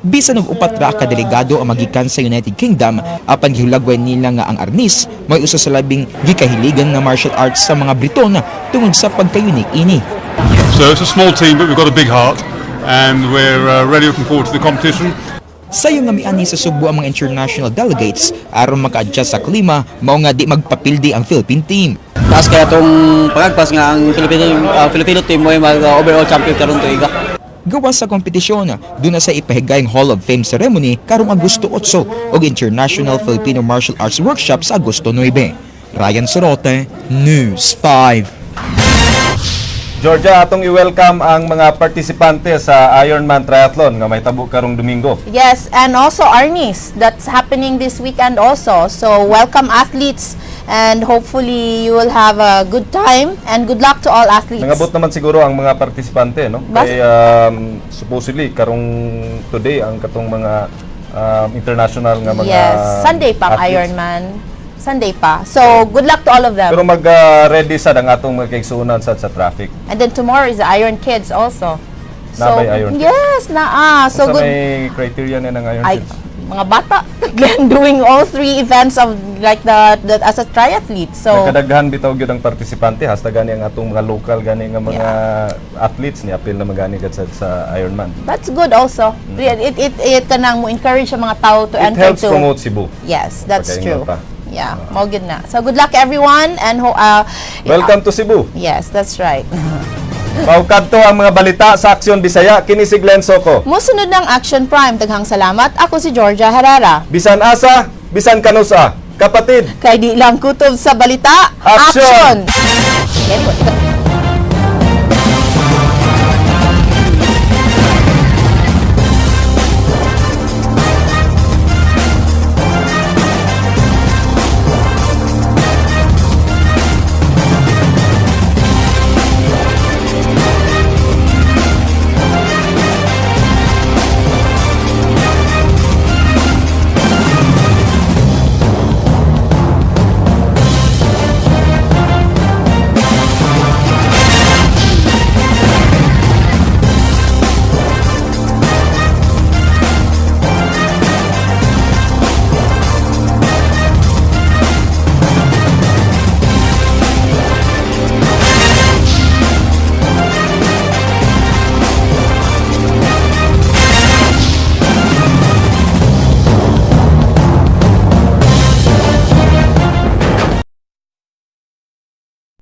Bisan og upat ra ka delegado ang magikan sa United Kingdom, apan gihulagway nila nga ang Arnis may usa sa labing gikahiligan nga martial arts sa mga Briton tungod sa pagka-unique ini. So it's a small team but we've got a big heart and we're really looking forward to the competition. Sayo nga miani sa Sugbo ang mga international delegates aron maka-adjust sa klima, mao nga di magpapildi ang Philippine team. Taas kaya itong pagagpas nga ang Filipino team mo yung overall champion karon tuiga. Gawa sa kompetisyon, doon na sa ipahigayang Hall of Fame ceremony karong Agosto 8 o International Filipino Martial Arts Workshop sa Agosto 9. Ryan Sorote, News 5. Georgia, atong i-welcome ang mga partisipante sa Ironman Triathlon nga may tabo karong Domingo. Yes, and also Arnis, that's happening this weekend also. So welcome athletes and hopefully you will have a good time and good luck to all athletes. Nangabot naman siguro ang mga partisipante, no? Kay supposedly karong today ang katong mga international nga mga Yes, Sunday pang athletes. Ironman. Sunday pa. So, good luck to all of them. Pero mag-ready sad ang atong mga kaigsuonan sa traffic. And then tomorrow is the Iron Kids also. Nabay Iron Kids? Yes, So Sa good. may criteria na ng Iron Kids? Mga bata doing all 3 events of like the as a triathlete. So Nagkadaghan bitaw gyud ang partisipante hasta gani ang atong mga local gani nga mga athletes ni apil na magani gad sa Ironman. that's good also. It kanang mo encourage sa mga tao to It enter helps to. promote Cebu. Yes, that's Pagkaingon true. pa. Yeah, mo good na. So good luck everyone and Welcome to Cebu. Yes, that's right. Paukadto ang mga balita sa Aksyon Bisaya, kini si Glenn Soco. Musunod ng Action Prime. Daghang salamat. Ako si Georgia Herrera. Bisan asa, bisan kanusa. Kapatid, Kay di lang kutob sa balita. Action! Action!